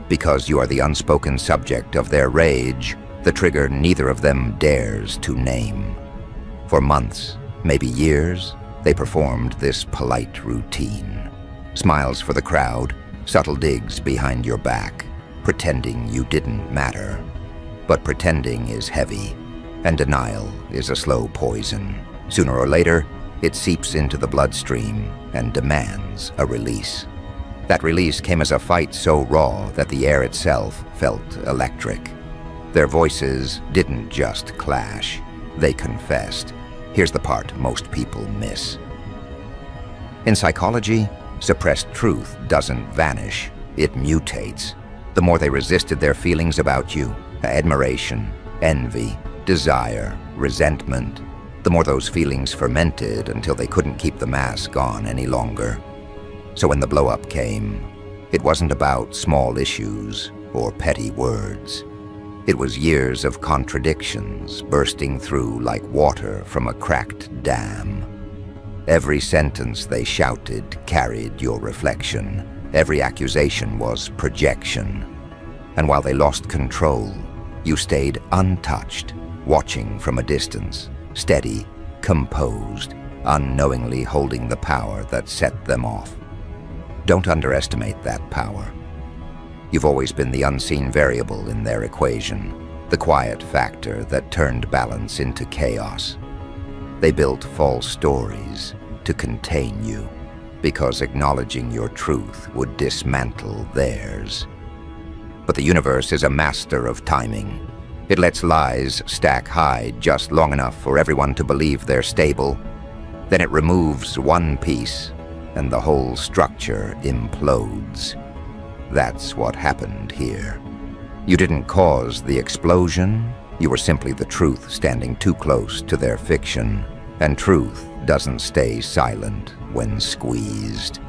Because you are the unspoken subject of their rage, the trigger neither of them dares to name. For months, maybe years, they performed this polite routine. Smiles for the crowd, subtle digs behind your back, pretending you didn't matter. But pretending is heavy, and denial is a slow poison. Sooner or later, it seeps into the bloodstream and demands a release. That release came as a fight so raw that the air itself felt electric. Their voices didn't just clash, they confessed. Here's the part most people miss. In psychology, suppressed truth doesn't vanish, it mutates. The more they resisted their feelings about you, admiration, envy, desire, resentment, the more those feelings fermented until they couldn't keep the mask on any longer. So when the blow-up came, it wasn't about small issues or petty words. It was years of contradictions bursting through like water from a cracked dam. Every sentence they shouted carried your reflection. Every accusation was projection. And while they lost control, you stayed untouched, watching from a distance, steady, composed, unknowingly holding the power that set them off. Don't underestimate that power. You've always been the unseen variable in their equation, the quiet factor that turned balance into chaos. They built false stories to contain you, because acknowledging your truth would dismantle theirs. But the universe is a master of timing. It lets lies stack high just long enough for everyone to believe they're stable. Then it removes one piece, and the whole structure implodes. That's what happened here. You didn't cause the explosion. You were simply the truth standing too close to their fiction. And truth doesn't stay silent when squeezed.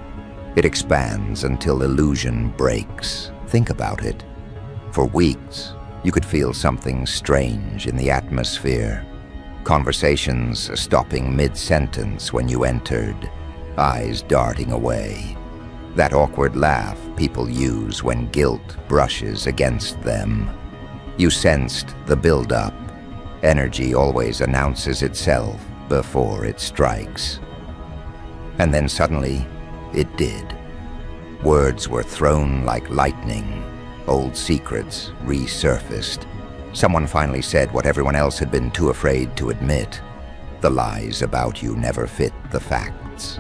It expands until illusion breaks. Think about it. For weeks, you could feel something strange in the atmosphere. Conversations stopping mid-sentence when you entered, eyes darting away. That awkward laugh people use when guilt brushes against them. You sensed the build-up. Energy always announces itself before it strikes. And then suddenly, it did. Words were thrown like lightning. Old secrets resurfaced. Someone finally said what everyone else had been too afraid to admit. The lies about you never fit the facts.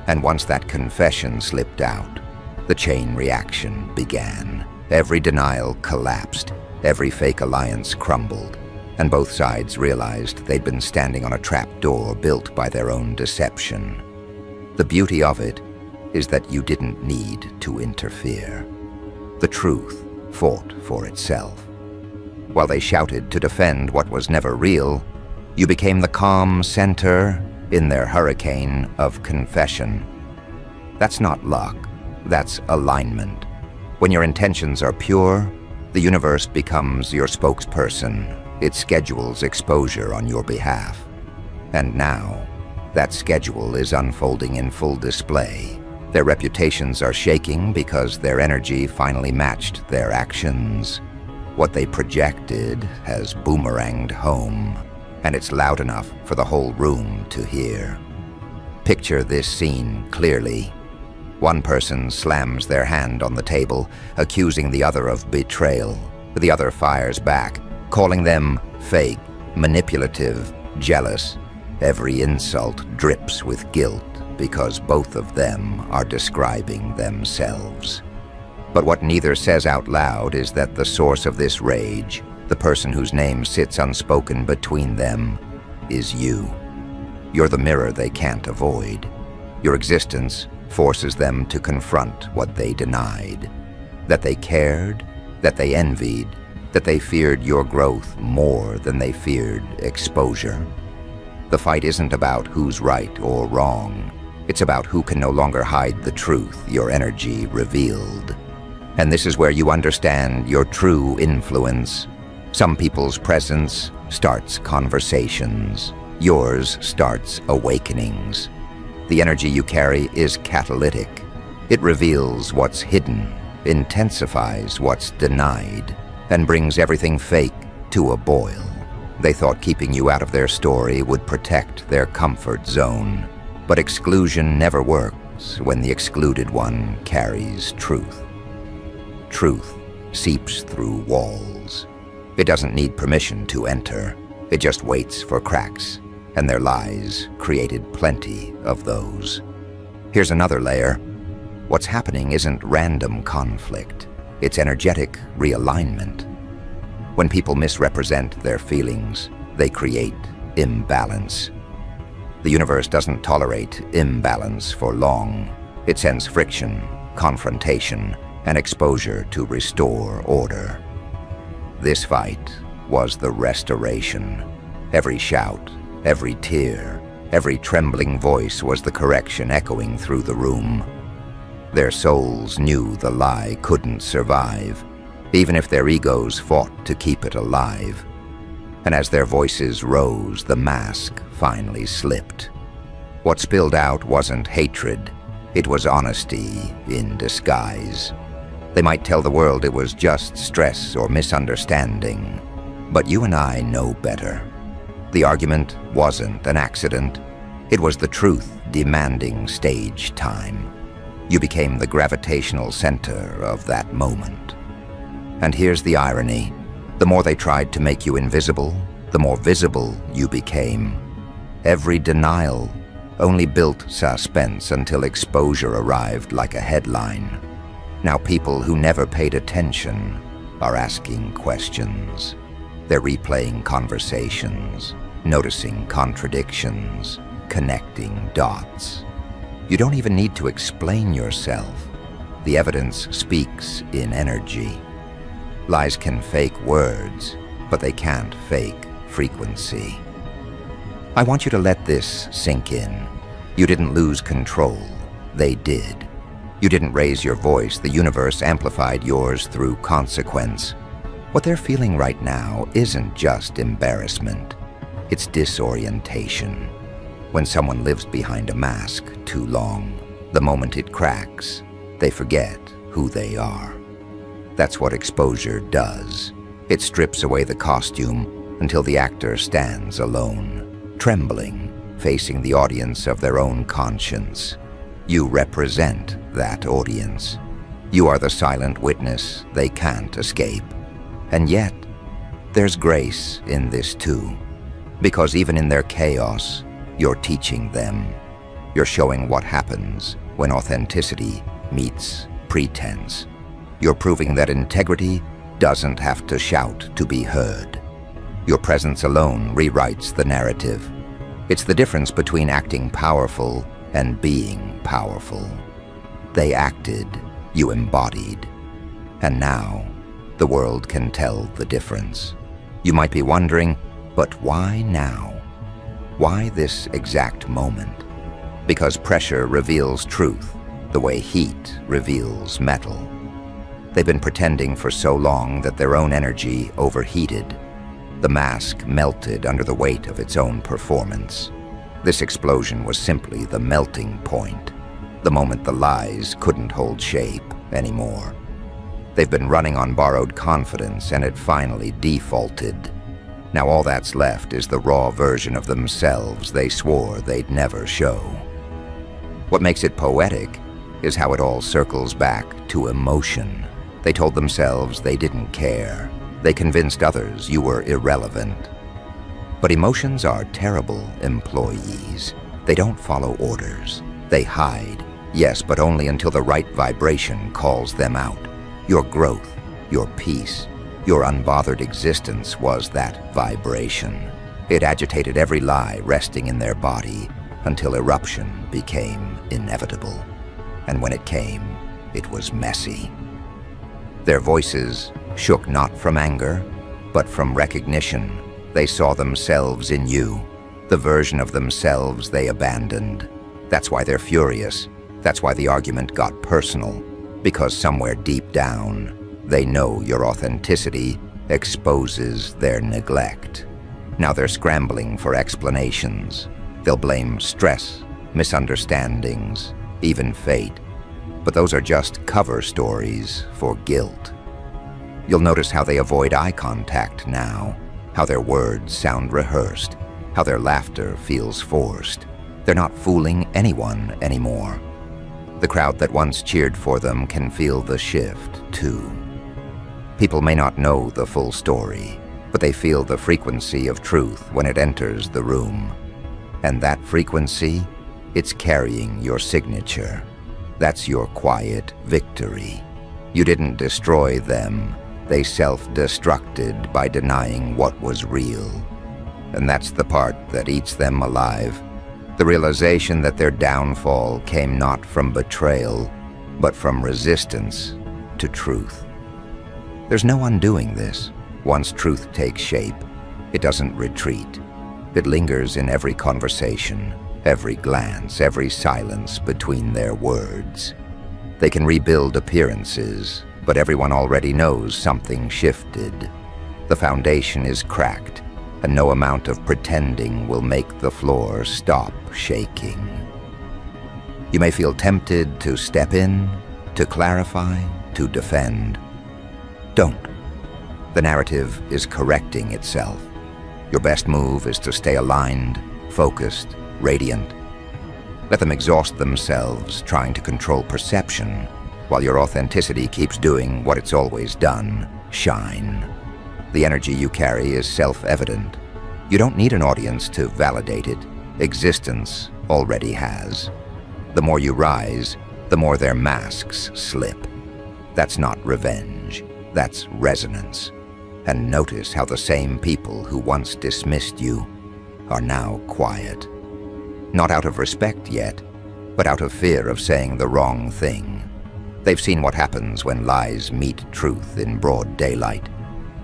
And once that confession slipped out, the chain reaction began. Every denial collapsed. Every fake alliance crumbled. And both sides realized they'd been standing on a trapdoor built by their own deception. The beauty of it is that you didn't need to interfere. The truth fought for itself. While they shouted to defend what was never real, you became the calm center in their hurricane of confession. That's not luck, that's alignment. When your intentions are pure, the universe becomes your spokesperson. It schedules exposure on your behalf. And now, that schedule is unfolding in full display. Their reputations are shaking because their energy finally matched their actions. What they projected has boomeranged home, and it's loud enough for the whole room to hear. Picture this scene clearly. One person slams their hand on the table, accusing the other of betrayal. The other fires back, calling them fake, manipulative, jealous. Every insult drips with guilt because both of them are describing themselves. But what neither says out loud is that the source of this rage, the person whose name sits unspoken between them, is you. You're the mirror they can't avoid. Your existence forces them to confront what they denied. That they cared, that they envied, that they feared your growth more than they feared exposure. The fight isn't about who's right or wrong. It's about who can no longer hide the truth your energy revealed. And this is where you understand your true influence. Some people's presence starts conversations. Yours starts awakenings. The energy you carry is catalytic. It reveals what's hidden, intensifies what's denied and brings everything fake to a boil. They thought keeping you out of their story would protect their comfort zone. But exclusion never works when the excluded one carries truth. Truth seeps through walls. It doesn't need permission to enter. It just waits for cracks, and their lies created plenty of those. Here's another layer. What's happening isn't random conflict. It's energetic realignment. When people misrepresent their feelings, they create imbalance. The universe doesn't tolerate imbalance for long. It sends friction, confrontation, and exposure to restore order. This fight was the restoration. Every shout, every tear, every trembling voice was the correction echoing through the room. Their souls knew the lie couldn't survive, even if their egos fought to keep it alive. And as their voices rose, the mask finally slipped. What spilled out wasn't hatred, it was honesty in disguise. They might tell the world it was just stress or misunderstanding, but you and I know better. The argument wasn't an accident. It was the truth demanding stage time. You became the gravitational center of that moment. And here's the irony. The more they tried to make you invisible, the more visible you became. Every denial only built suspense until exposure arrived like a headline. Now people who never paid attention are asking questions. They're replaying conversations, noticing contradictions, connecting dots. You don't even need to explain yourself. The evidence speaks in energy. Lies can fake words, but they can't fake frequency. I want you to let this sink in. You didn't lose control. They did. You didn't raise your voice. The universe amplified yours through consequence. What they're feeling right now isn't just embarrassment. It's disorientation. When someone lives behind a mask too long, the moment it cracks, they forget who they are. That's what exposure does. It strips away the costume until the actor stands alone, trembling, facing the audience of their own conscience. You represent that audience. You are the silent witness they can't escape. And yet, there's grace in this too, because even in their chaos, you're teaching them. You're showing what happens when authenticity meets pretense. You're proving that integrity doesn't have to shout to be heard. Your presence alone rewrites the narrative. It's the difference between acting powerful and being powerful. They acted, you embodied. And now, the world can tell the difference. You might be wondering, but why now? Why this exact moment? Because pressure reveals truth, the way heat reveals metal. They've been pretending for so long that their own energy overheated. The mask melted under the weight of its own performance. This explosion was simply the melting point, the moment the lies couldn't hold shape anymore. They've been running on borrowed confidence, and it finally defaulted. Now all that's left is the raw version of themselves they swore they'd never show. What makes it poetic is how it all circles back to emotion. They told themselves they didn't care. They convinced others you were irrelevant. But emotions are terrible employees. They don't follow orders. They hide, yes, but only until the right vibration calls them out. Your growth, your peace, your unbothered existence was that vibration. It agitated every lie resting in their body until eruption became inevitable. And when it came, it was messy. Their voices shook not from anger, but from recognition. They saw themselves in you, the version of themselves they abandoned. That's why they're furious. That's why the argument got personal. Because somewhere deep down, they know your authenticity exposes their neglect. Now they're scrambling for explanations. They'll blame stress, misunderstandings, even fate. But those are just cover stories for guilt. You'll notice how they avoid eye contact now, how their words sound rehearsed, how their laughter feels forced. They're not fooling anyone anymore. The crowd that once cheered for them can feel the shift, too. People may not know the full story, but they feel the frequency of truth when it enters the room. And that frequency, it's carrying your signature. That's your quiet victory. You didn't destroy them. They self-destructed by denying what was real. And that's the part that eats them alive. The realization that their downfall came not from betrayal, but from resistance to truth. There's no undoing this. Once truth takes shape, it doesn't retreat. It lingers in every conversation, every glance, every silence between their words. They can rebuild appearances, but everyone already knows something shifted. The foundation is cracked, and no amount of pretending will make the floor stop shaking. You may feel tempted to step in, to clarify, to defend. Don't. The narrative is correcting itself. Your best move is to stay aligned, focused, radiant. Let them exhaust themselves trying to control perception, while your authenticity keeps doing what it's always done: shine. The energy you carry is self-evident. You don't need an audience to validate it. Existence already has. The more you rise, the more their masks slip. That's not revenge. That's resonance. And notice how the same people who once dismissed you are now quiet. Not out of respect yet, but out of fear of saying the wrong thing. They've seen what happens when lies meet truth in broad daylight.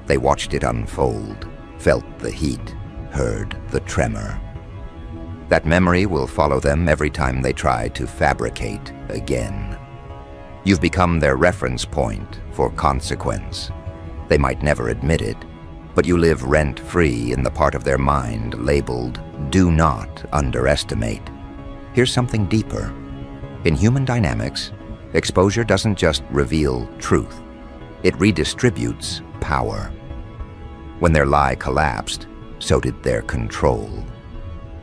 They watched it unfold, felt the heat, heard the tremor. That memory will follow them every time they try to fabricate again. You've become their reference point for consequence. They might never admit it, but you live rent-free in the part of their mind labeled, "Do not underestimate." Here's something deeper. In human dynamics, exposure doesn't just reveal truth. It redistributes power. When their lie collapsed, so did their control.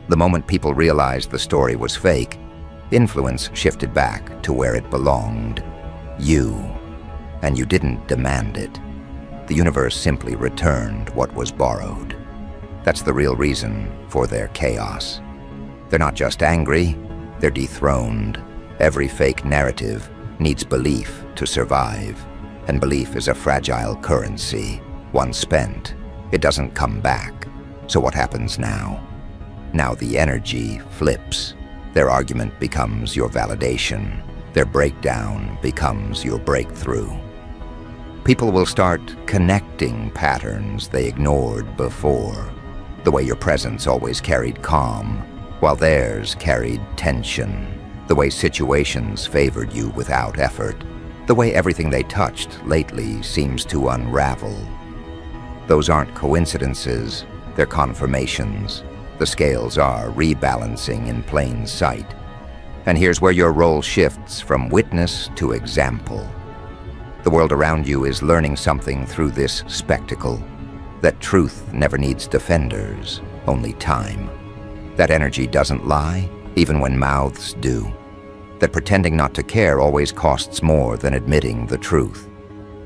The moment people realized the story was fake, influence shifted back to where it belonged. You. And you didn't demand it. The universe simply returned what was borrowed. That's the real reason for their chaos. They're not just angry, they're dethroned. Every fake narrative needs belief to survive, and belief is a fragile currency. Once spent, it doesn't come back. So what happens now? Now the energy flips. Their argument becomes your validation. Their breakdown becomes your breakthrough. People will start connecting patterns they ignored before. The way your presence always carried calm, while theirs carried tension. The way situations favored you without effort. The way everything they touched lately seems to unravel. Those aren't coincidences, they're confirmations. The scales are rebalancing in plain sight. And here's where your role shifts from witness to example. The world around you is learning something through this spectacle. That truth never needs defenders, only time. That energy doesn't lie, even when mouths do. That pretending not to care always costs more than admitting the truth.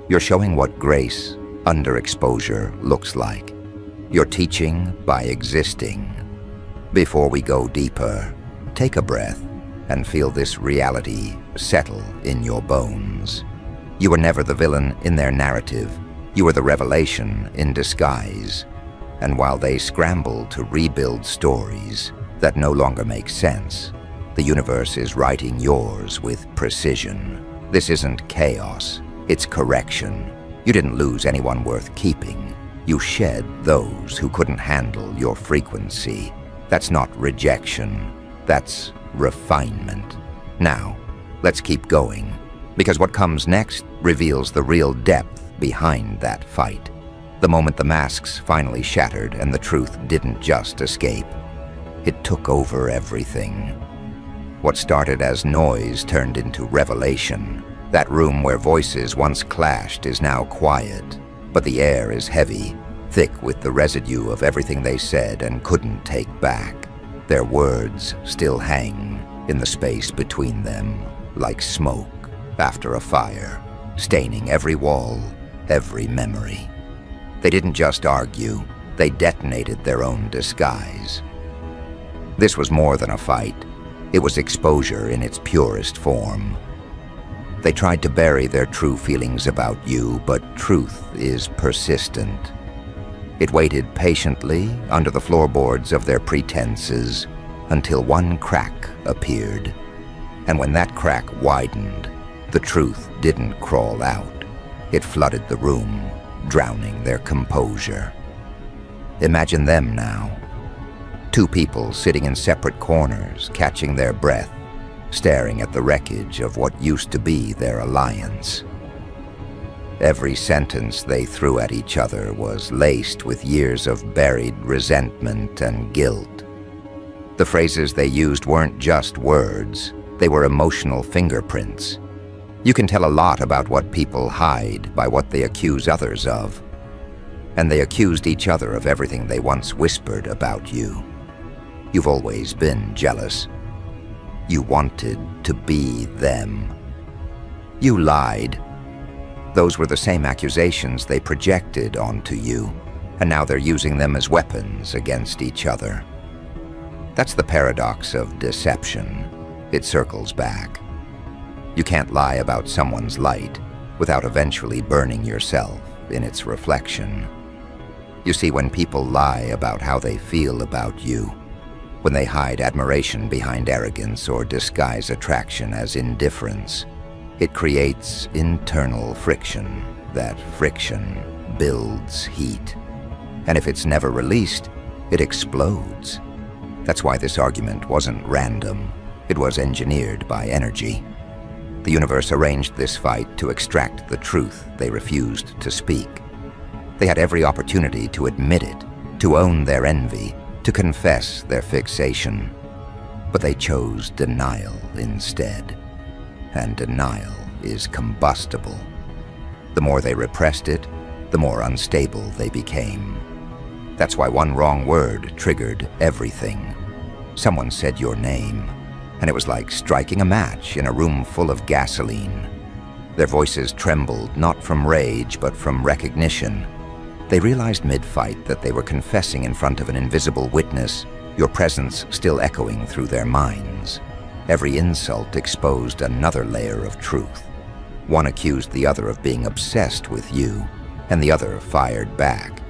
You're showing what grace, underexposure, looks like. You're teaching by existing. Before we go deeper, take a breath and feel this reality settle in your bones. You were never the villain in their narrative. You were the revelation in disguise. And while they scramble to rebuild stories that no longer make sense, the universe is writing yours with precision. This isn't chaos, it's correction. You didn't lose anyone worth keeping. You shed those who couldn't handle your frequency. That's not rejection, that's refinement. Now, let's keep going, because what comes next reveals the real depth behind that fight. The moment the masks finally shattered and the truth didn't just escape, it took over everything. What started as noise turned into revelation. That room where voices once clashed is now quiet, but the air is heavy, thick with the residue of everything they said and couldn't take back. Their words still hang in the space between them, like smoke after a fire, staining every wall, every memory. They didn't just argue, they detonated their own disguise. This was more than a fight. It was exposure in its purest form. They tried to bury their true feelings about you, but truth is persistent. It waited patiently under the floorboards of their pretenses until one crack appeared. And when that crack widened, the truth didn't crawl out. It flooded the room, drowning their composure. Imagine them now. Two people sitting in separate corners, catching their breath, staring at the wreckage of what used to be their alliance. Every sentence they threw at each other was laced with years of buried resentment and guilt. The phrases they used weren't just words, they were emotional fingerprints. You can tell a lot about what people hide by what they accuse others of. And they accused each other of everything they once whispered about you. You've always been jealous. You wanted to be them. You lied. Those were the same accusations they projected onto you, and now they're using them as weapons against each other. That's the paradox of deception. It circles back. You can't lie about someone's light without eventually burning yourself in its reflection. You see, when people lie about how they feel about you, when they hide admiration behind arrogance or disguise attraction as indifference, it creates internal friction. That friction builds heat. And if it's never released, it explodes. That's why this argument wasn't random. It was engineered by energy. The universe arranged this fight to extract the truth they refused to speak. They had every opportunity to admit it, to own their envy, to confess their fixation. But they chose denial instead. And denial is combustible. The more they repressed it, the more unstable they became. That's why one wrong word triggered everything. Someone said your name, and it was like striking a match in a room full of gasoline. Their voices trembled not from rage, but from recognition. They realized mid-fight that they were confessing in front of an invisible witness, your presence still echoing through their minds. Every insult exposed another layer of truth. One accused the other of being obsessed with you, and the other fired back.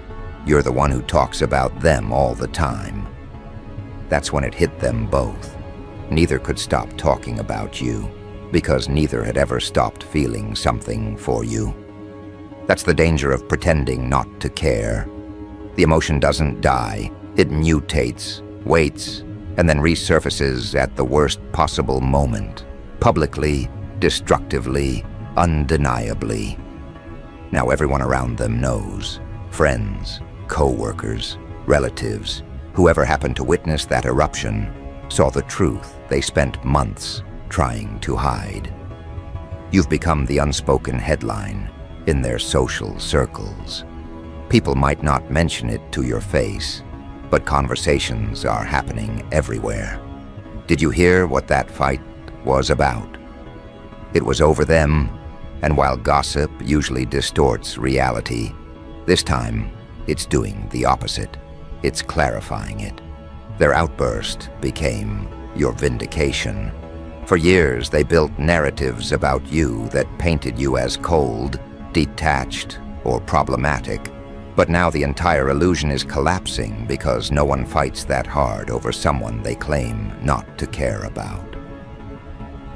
You're the one who talks about them all the time. That's when it hit them both. Neither could stop talking about you, because neither had ever stopped feeling something for you. That's the danger of pretending not to care. The emotion doesn't die, it mutates, waits, and then resurfaces at the worst possible moment, publicly, destructively, undeniably. Now everyone around them knows. Friends, co-workers, relatives, whoever happened to witness that eruption, saw the truth they spent months trying to hide. You've become the unspoken headline in their social circles. People might not mention it to your face, but conversations are happening everywhere. Did you hear what that fight was about? It was over them, and while gossip usually distorts reality, this time it's doing the opposite. It's clarifying it. Their outburst became your vindication. For years, they built narratives about you that painted you as cold, detached, or problematic. But now the entire illusion is collapsing because no one fights that hard over someone they claim not to care about.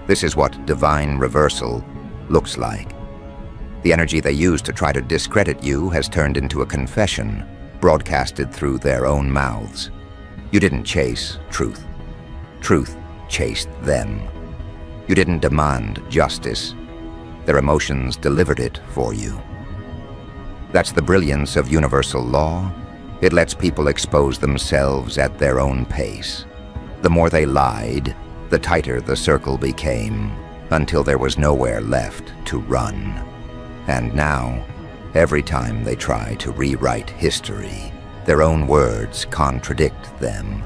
This is what divine reversal looks like. The energy they used to try to discredit you has turned into a confession, broadcasted through their own mouths. You didn't chase truth. Truth chased them. You didn't demand justice. Their emotions delivered it for you. That's the brilliance of universal law. It lets people expose themselves at their own pace. The more they lied, The tighter the circle became, until there was nowhere left to run. And now, every time they try to rewrite history, their own words contradict them.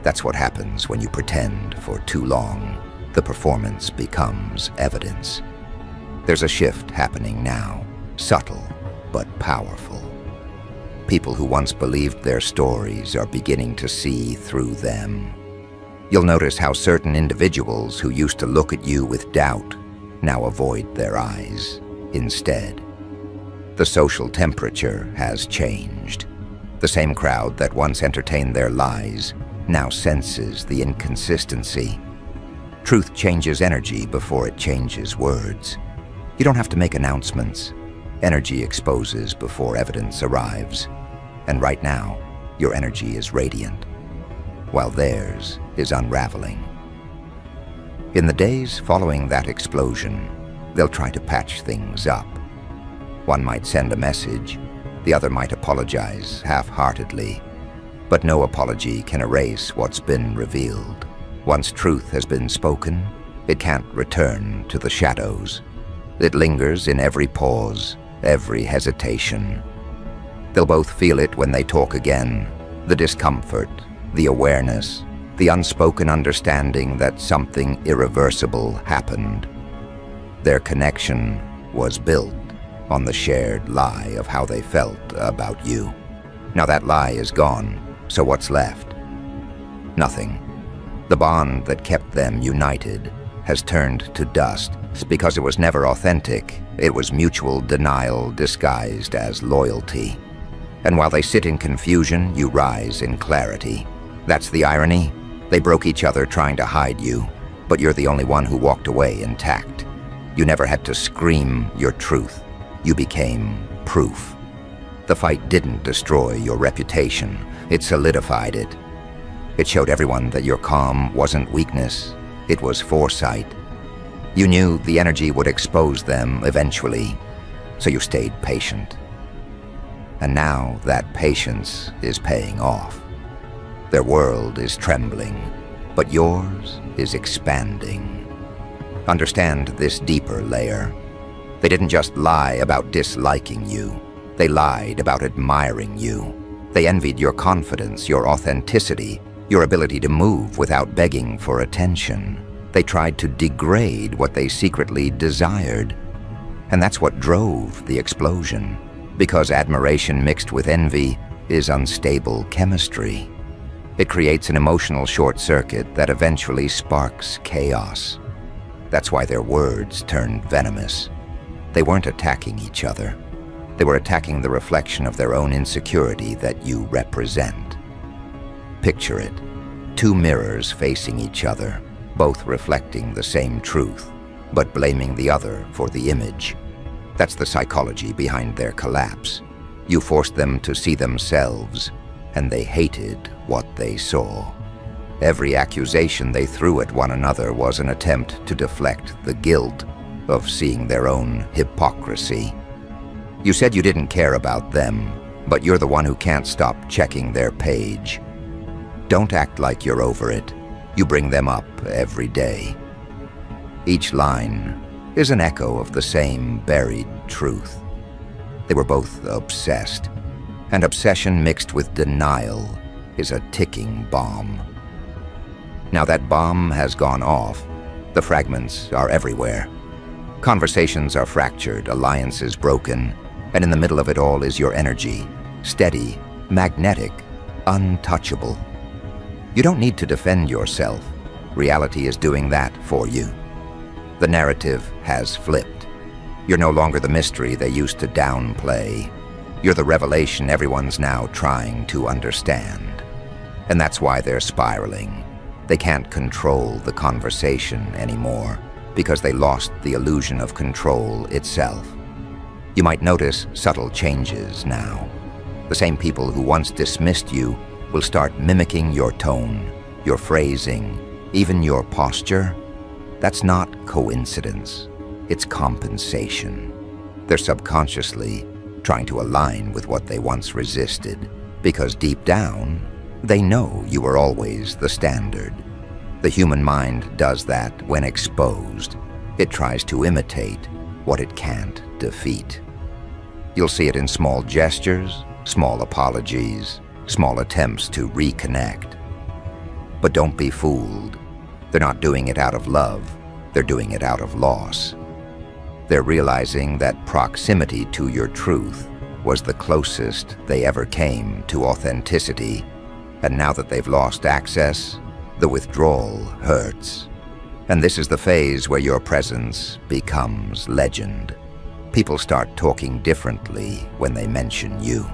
That's what happens when you pretend for too long. The performance becomes evidence. There's a shift happening now, subtle but powerful. People who once believed their stories are beginning to see through them. You'll notice how certain individuals who used to look at you with doubt now avoid their eyes instead. The social temperature has changed. The same crowd that once entertained their lies now senses the inconsistency. Truth changes energy before it changes words. You don't have to make announcements. Energy exposes before evidence arrives. And right now, your energy is radiant, while theirs is unraveling. In the days following that explosion, they'll try to patch things up. One might send a message, the other might apologize half-heartedly, but no apology can erase what's been revealed. Once truth has been spoken, it can't return to the shadows. It lingers in every pause, every hesitation. They'll both feel it when they talk again, the discomfort, the awareness, the unspoken understanding that something irreversible happened. Their connection was built on the shared lie of how they felt about you. Now that lie is gone, so what's left? Nothing. The bond that kept them united has turned to dust because it was never authentic. It was mutual denial disguised as loyalty. And while they sit in confusion, you rise in clarity. That's the irony. They broke each other trying to hide you, but you're the only one who walked away intact. You never had to scream your truth. You became proof. The fight didn't destroy your reputation. It solidified it. It showed everyone that your calm wasn't weakness. It was foresight. You knew the energy would expose them eventually, so you stayed patient. And now that patience is paying off. Their world is trembling, but yours is expanding. Understand this deeper layer. They didn't just lie about disliking you. They lied about admiring you. They envied your confidence, your authenticity, your ability to move without begging for attention. They tried to degrade what they secretly desired. And that's what drove the explosion. Because admiration mixed with envy is unstable chemistry. It creates an emotional short circuit that eventually sparks chaos. That's why their words turned venomous. They weren't attacking each other. They were attacking the reflection of their own insecurity that you represent. Picture it. Two mirrors facing each other, both reflecting the same truth, but blaming the other for the image. That's the psychology behind their collapse. You forced them to see themselves, and they hated what they saw. Every accusation they threw at one another was an attempt to deflect the guilt of seeing their own hypocrisy. You said you didn't care about them, but you're the one who can't stop checking their page. Don't act like you're over it. You bring them up every day. Each line is an echo of the same buried truth. They were both obsessed, and obsession mixed with denial is a ticking bomb. Now that bomb has gone off, the fragments are everywhere. Conversations are fractured, alliances broken, and in the middle of it all is your energy, steady, magnetic, untouchable. You don't need to defend yourself. Reality is doing that for you. The narrative has flipped. You're no longer the mystery they used to downplay. You're the revelation everyone's now trying to understand. And that's why they're spiraling. They can't control the conversation anymore because they lost the illusion of control itself. You might notice subtle changes now. The same people who once dismissed you will start mimicking your tone, your phrasing, even your posture. That's not coincidence. It's compensation. They're subconsciously trying to align with what they once resisted, because deep down, they know you were always the standard. The human mind does that when exposed. It tries to imitate what it can't defeat. You'll see it in small gestures, small apologies, small attempts to reconnect. But don't be fooled. They're not doing it out of love. They're doing it out of loss. They're realizing that proximity to your truth was the closest they ever came to authenticity, and now that they've lost access, the withdrawal hurts. And this is the phase where your presence becomes legend. People start talking differently when they mention you.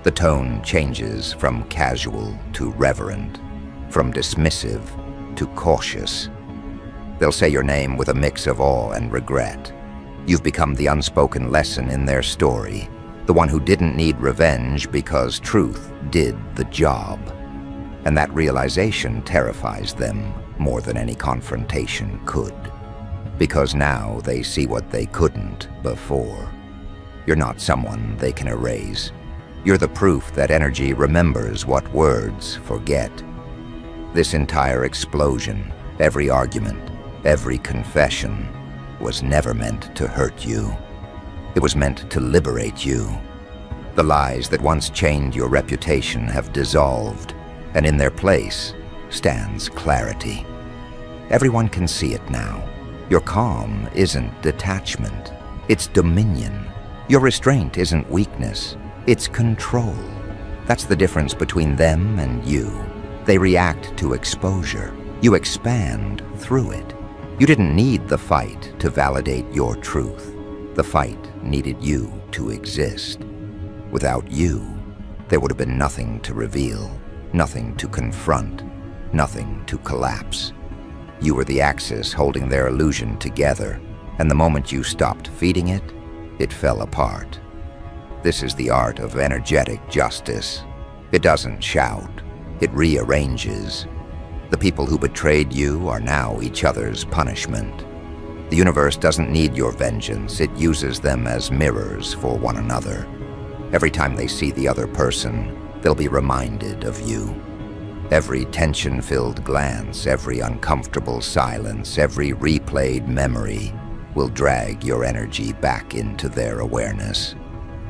The tone changes from casual to reverent, from dismissive to cautious. They'll say your name with a mix of awe and regret. You've become the unspoken lesson in their story, the one who didn't need revenge because truth did the job. And that realization terrifies them more than any confrontation could. Because now they see what they couldn't before. You're not someone they can erase. You're the proof that energy remembers what words forget. This entire explosion, every argument, every confession, was never meant to hurt you. It was meant to liberate you. The lies that once chained your reputation have dissolved, and in their place stands clarity. Everyone can see it now. Your calm isn't detachment, it's dominion. Your restraint isn't weakness, it's control. That's the difference between them and you. They react to exposure. You expand through it. You didn't need the fight to validate your truth. The fight needed you to exist. Without you, there would have been nothing to reveal, nothing to confront, nothing to collapse. You were the axis holding their illusion together, and the moment you stopped feeding it, it fell apart. This is the art of energetic justice. It doesn't shout, it rearranges. The people who betrayed you are now each other's punishment. The universe doesn't need your vengeance, it uses them as mirrors for one another. Every time they see the other person, they'll be reminded of you. Every tension-filled glance, every uncomfortable silence, every replayed memory will drag your energy back into their awareness.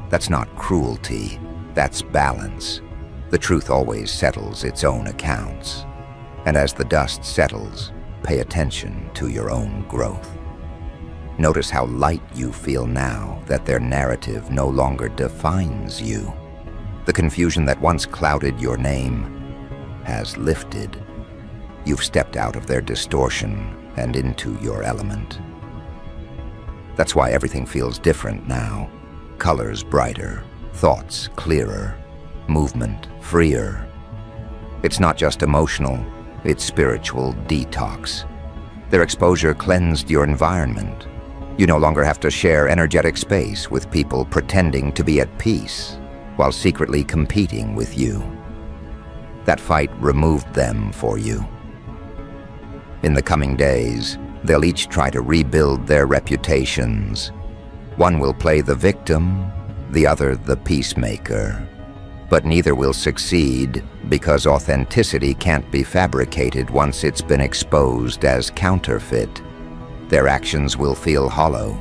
That's not cruelty, that's balance. The truth always settles its own accounts. And as the dust settles, pay attention to your own growth. Notice how light you feel now that their narrative no longer defines you. The confusion that once clouded your name has lifted. You've stepped out of their distortion and into your element. That's why everything feels different now. Colors brighter, thoughts clearer, movement freer. It's not just emotional, it's spiritual detox. Their exposure cleansed your environment. You no longer have to share energetic space with people pretending to be at peace while secretly competing with you. That fight removed them for you. In the coming days, they'll each try to rebuild their reputations. One will play the victim, the other the peacemaker. But neither will succeed because authenticity can't be fabricated once it's been exposed as counterfeit. Their actions will feel hollow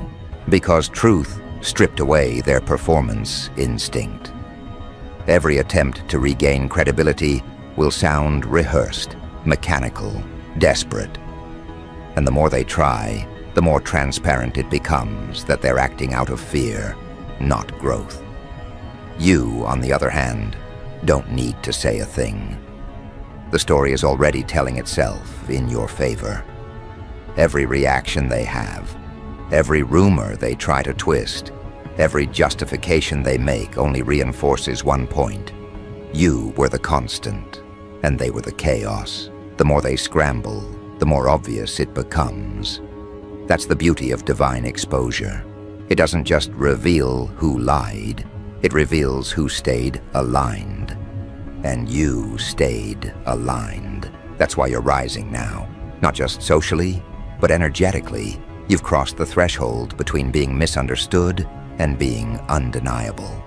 because truth stripped away their performance instinct. Every attempt to regain credibility will sound rehearsed, mechanical, desperate. And the more they try, the more transparent it becomes that they're acting out of fear, not growth. You, on the other hand, don't need to say a thing. The story is already telling itself in your favor. Every reaction they have, every rumor they try to twist, every justification they make only reinforces one point. You were the constant, and they were the chaos. The more they scramble, the more obvious it becomes. That's the beauty of divine exposure. It doesn't just reveal who lied, it reveals who stayed aligned. And you stayed aligned. That's why you're rising now, not just socially, but energetically. You've crossed the threshold between being misunderstood and being undeniable.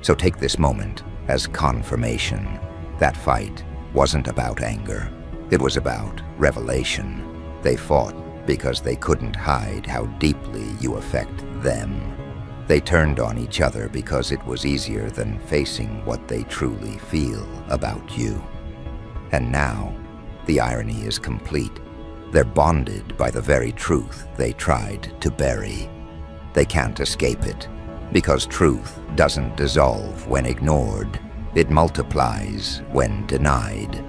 So take this moment as confirmation. That fight wasn't about anger. It was about revelation. They fought because they couldn't hide how deeply you affect them. They turned on each other because it was easier than facing what they truly feel about you. And now, the irony is complete. They're bonded by the very truth they tried to bury. They can't escape it, because truth doesn't dissolve when ignored. It multiplies when denied.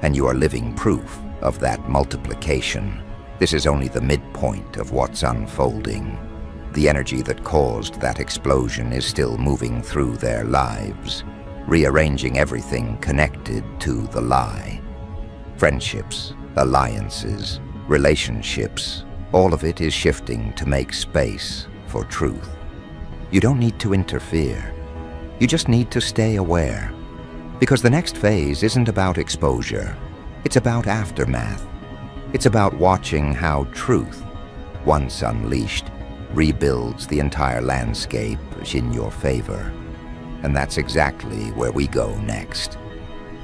And you are living proof of that multiplication. This is only the midpoint of what's unfolding. The energy that caused that explosion is still moving through their lives, rearranging everything connected to the lie. Friendships, alliances, relationships, all of it is shifting to make space for truth. You don't need to interfere. You just need to stay aware. Because the next phase isn't about exposure. It's about aftermath. It's about watching how truth, once unleashed, rebuilds the entire landscape in your favor. And that's exactly where we go next.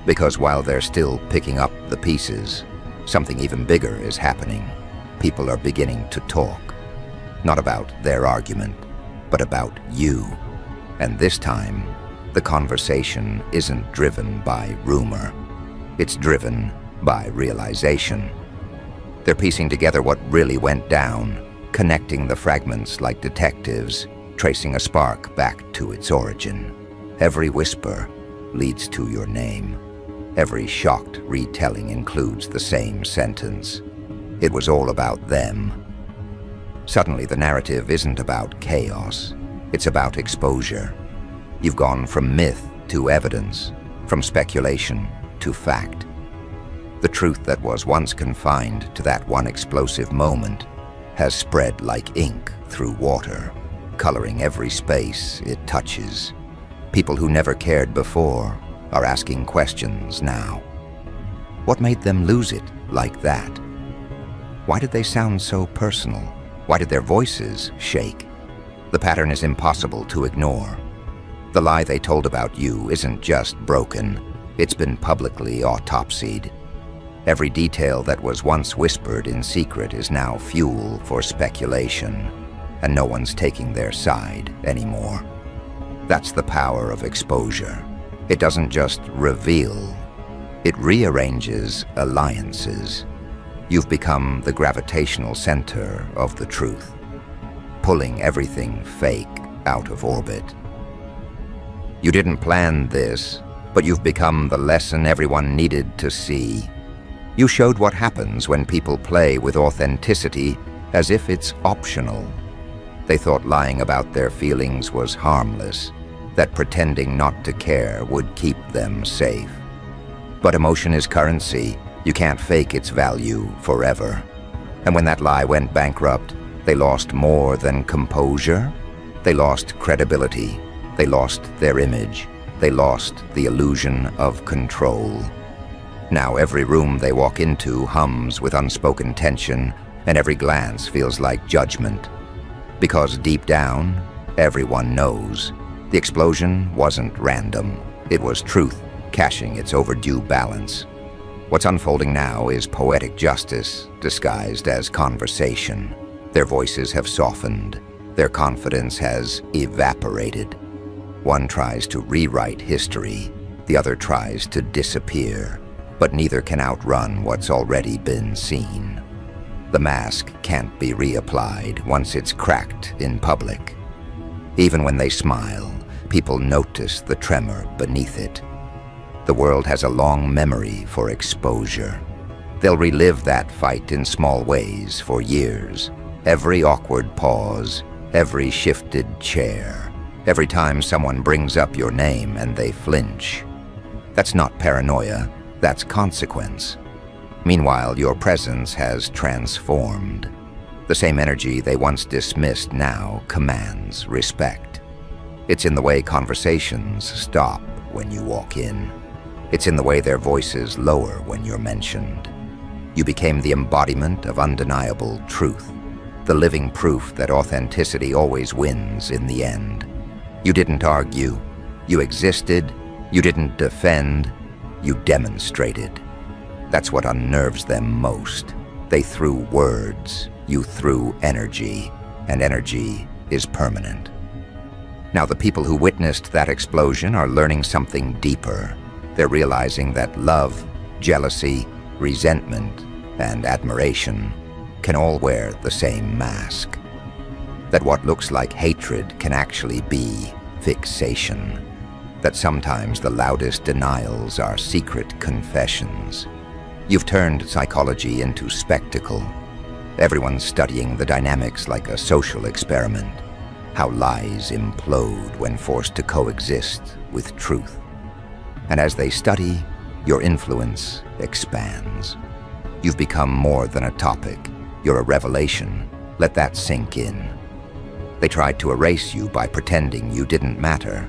Because while they're still picking up the pieces, something even bigger is happening. People are beginning to talk. Not about their argument, but about you. And this time, the conversation isn't driven by rumor. It's driven by realization. They're piecing together what really went down, connecting the fragments like detectives, tracing a spark back to its origin. Every whisper leads to your name. Every shocked retelling includes the same sentence. It was all about them. Suddenly, the narrative isn't about chaos. It's about exposure. You've gone from myth to evidence, from speculation to fact. The truth that was once confined to that one explosive moment has spread like ink through water, coloring every space it touches. People who never cared before are asking questions now. What made them lose it like that? Why did they sound so personal? Why did their voices shake? The pattern is impossible to ignore. The lie they told about you isn't just broken, it's been publicly autopsied. Every detail that was once whispered in secret is now fuel for speculation, and no one's taking their side anymore. That's the power of exposure. It doesn't just reveal, it rearranges alliances. You've become the gravitational center of the truth, pulling everything fake out of orbit. You didn't plan this, but you've become the lesson everyone needed to see. You showed what happens when people play with authenticity as if it's optional. They thought lying about their feelings was harmless, that pretending not to care would keep them safe. But emotion is currency. You can't fake its value forever. And when that lie went bankrupt, they lost more than composure. They lost credibility. They lost their image. They lost the illusion of control. Now every room they walk into hums with unspoken tension, and every glance feels like judgment. Because deep down, everyone knows. The explosion wasn't random. It was truth cashing its overdue balance. What's unfolding now is poetic justice disguised as conversation. Their voices have softened. Their confidence has evaporated. One tries to rewrite history. The other tries to disappear. But neither can outrun what's already been seen. The mask can't be reapplied once it's cracked in public. Even when they smile, people notice the tremor beneath it. The world has a long memory for exposure. They'll relive that fight in small ways for years. Every awkward pause, every shifted chair, every time someone brings up your name and they flinch. That's not paranoia, that's consequence. Meanwhile, your presence has transformed. The same energy they once dismissed now commands respect. It's in the way conversations stop when you walk in. It's in the way their voices lower when you're mentioned. You became the embodiment of undeniable truth, the living proof that authenticity always wins in the end. You didn't argue, you existed, you didn't defend, you demonstrated. That's what unnerves them most. They threw words, you threw energy, and energy is permanent. Now the people who witnessed that explosion are learning something deeper. They're realizing that love, jealousy, resentment, and admiration can all wear the same mask. That what looks like hatred can actually be fixation. That sometimes the loudest denials are secret confessions. You've turned psychology into spectacle. Everyone's studying the dynamics like a social experiment. How lies implode when forced to coexist with truth. And as they study, your influence expands. You've become more than a topic. You're a revelation. Let that sink in. They tried to erase you by pretending you didn't matter.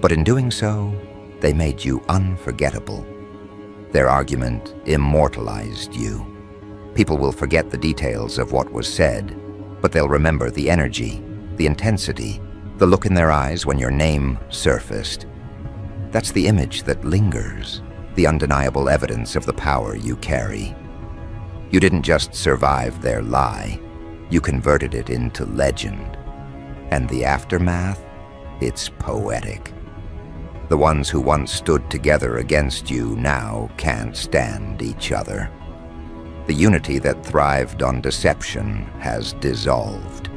But in doing so, they made you unforgettable. Their argument immortalized you. People will forget the details of what was said, but they'll remember the energy, the intensity, the look in their eyes when your name surfaced. That's the image that lingers, the undeniable evidence of the power you carry. You didn't just survive their lie, you converted it into legend. And the aftermath? It's poetic. The ones who once stood together against you now can't stand each other. The unity that thrived on deception has dissolved.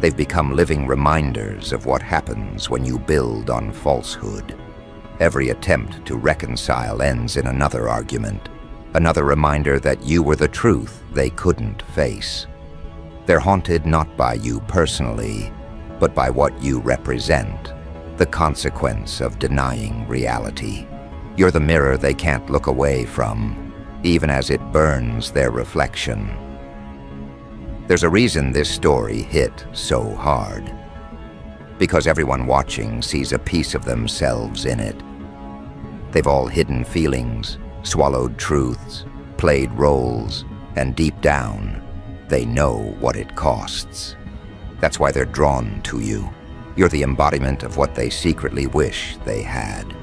They've become living reminders of what happens when you build on falsehood. Every attempt to reconcile ends in another argument, another reminder that you were the truth they couldn't face. They're haunted not by you personally, but by what you represent, the consequence of denying reality. You're the mirror they can't look away from, even as it burns their reflection. There's a reason this story hit so hard. Because everyone watching sees a piece of themselves in it. They've all hidden feelings, swallowed truths, played roles, and deep down, they know what it costs. That's why they're drawn to you. You're the embodiment of what they secretly wish they had.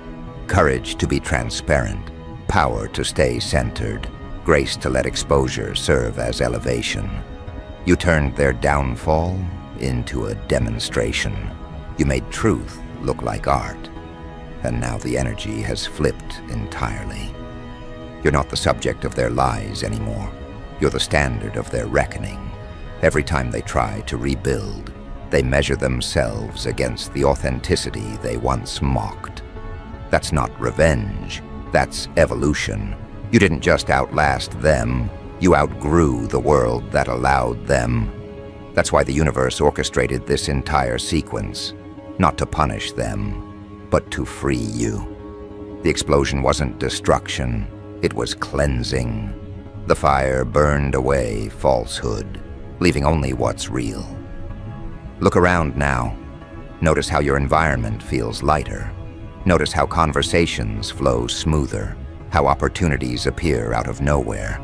Courage to be transparent, power to stay centered, grace to let exposure serve as elevation. You turned their downfall into a demonstration. You made truth look like art. And now the energy has flipped entirely. You're not the subject of their lies anymore. You're the standard of their reckoning. Every time they try to rebuild, they measure themselves against the authenticity they once mocked. That's not revenge, that's evolution. You didn't just outlast them, you outgrew the world that allowed them. That's why the universe orchestrated this entire sequence, not to punish them, but to free you. The explosion wasn't destruction, it was cleansing. The fire burned away falsehood, leaving only what's real. Look around now. Notice how your environment feels lighter. Notice how conversations flow smoother, how opportunities appear out of nowhere.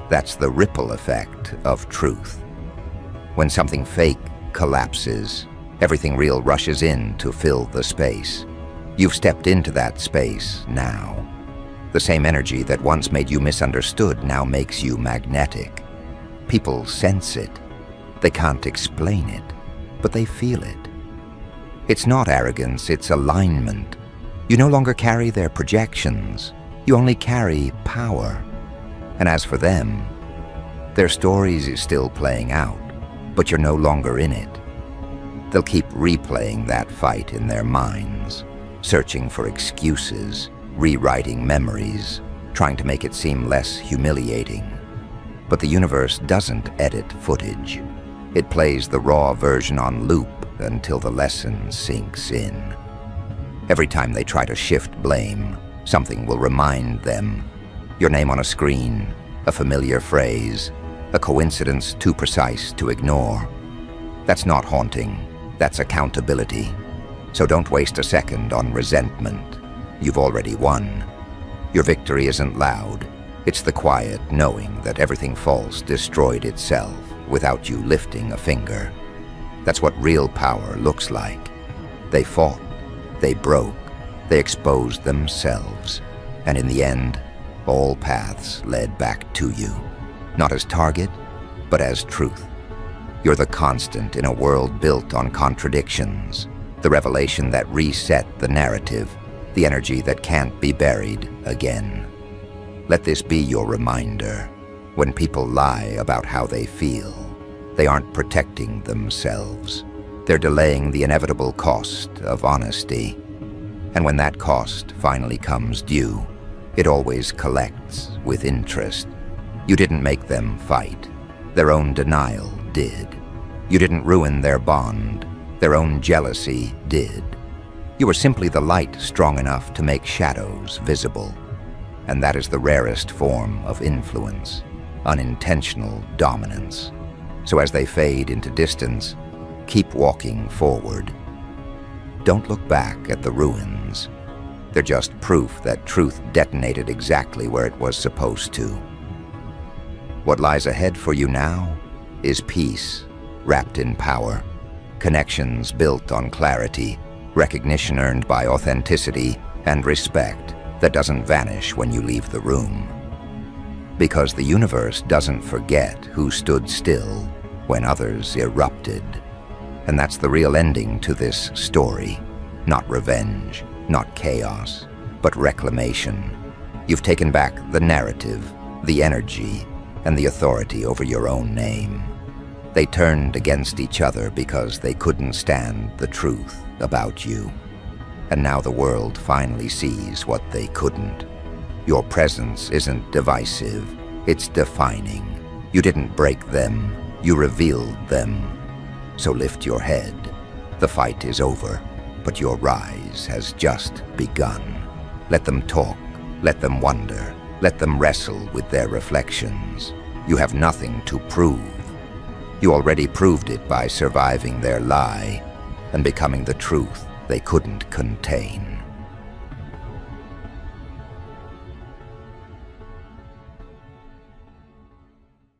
That's the ripple effect of truth. When something fake collapses, everything real rushes in to fill the space. You've stepped into that space now. The same energy that once made you misunderstood now makes you magnetic. People sense it. They can't explain it, but they feel it. It's not arrogance, it's alignment. You no longer carry their projections. You only carry power. And as for them, their stories is still playing out, but you're no longer in it. They'll keep replaying that fight in their minds, searching for excuses, rewriting memories, trying to make it seem less humiliating. But the universe doesn't edit footage. It plays the raw version on loop until the lesson sinks in. Every time they try to shift blame, something will remind them. Your name on a screen, a familiar phrase, a coincidence too precise to ignore. That's not haunting, that's accountability. So don't waste a second on resentment. You've already won. Your victory isn't loud. It's the quiet knowing that everything false destroyed itself without you lifting a finger. That's what real power looks like. They fought, they broke, they exposed themselves, and in the end, All paths led back to you, not as target, but as truth. You're the constant in a world built on contradictions, the revelation that reset the narrative, the energy that can't be buried again. Let this be your reminder. When people lie about how they feel, they aren't protecting themselves. They're delaying the inevitable cost of honesty. And when that cost finally comes due, it always collects with interest. You didn't make them fight. Their own denial did. You didn't ruin their bond. Their own jealousy did. You were simply the light strong enough to make shadows visible. And that is the rarest form of influence, unintentional dominance. So as they fade into distance, keep walking forward. Don't look back at the ruins. They're just proof that truth detonated exactly where it was supposed to. What lies ahead for you now is peace, wrapped in power, connections built on clarity, recognition earned by authenticity, and respect that doesn't vanish when you leave the room. Because the universe doesn't forget who stood still when others erupted. And that's the real ending to this story. Not revenge, not chaos, but reclamation. You've taken back the narrative, the energy, and the authority over your own name. They turned against each other because they couldn't stand the truth about you. And now the world finally sees what they couldn't. Your presence isn't divisive, it's defining. You didn't break them, you revealed them. So lift your head. The fight is over, but your rise has just begun. Let them talk, let them wonder, let them wrestle with their reflections. You have nothing to prove. You already proved it by surviving their lie and becoming the truth they couldn't contain.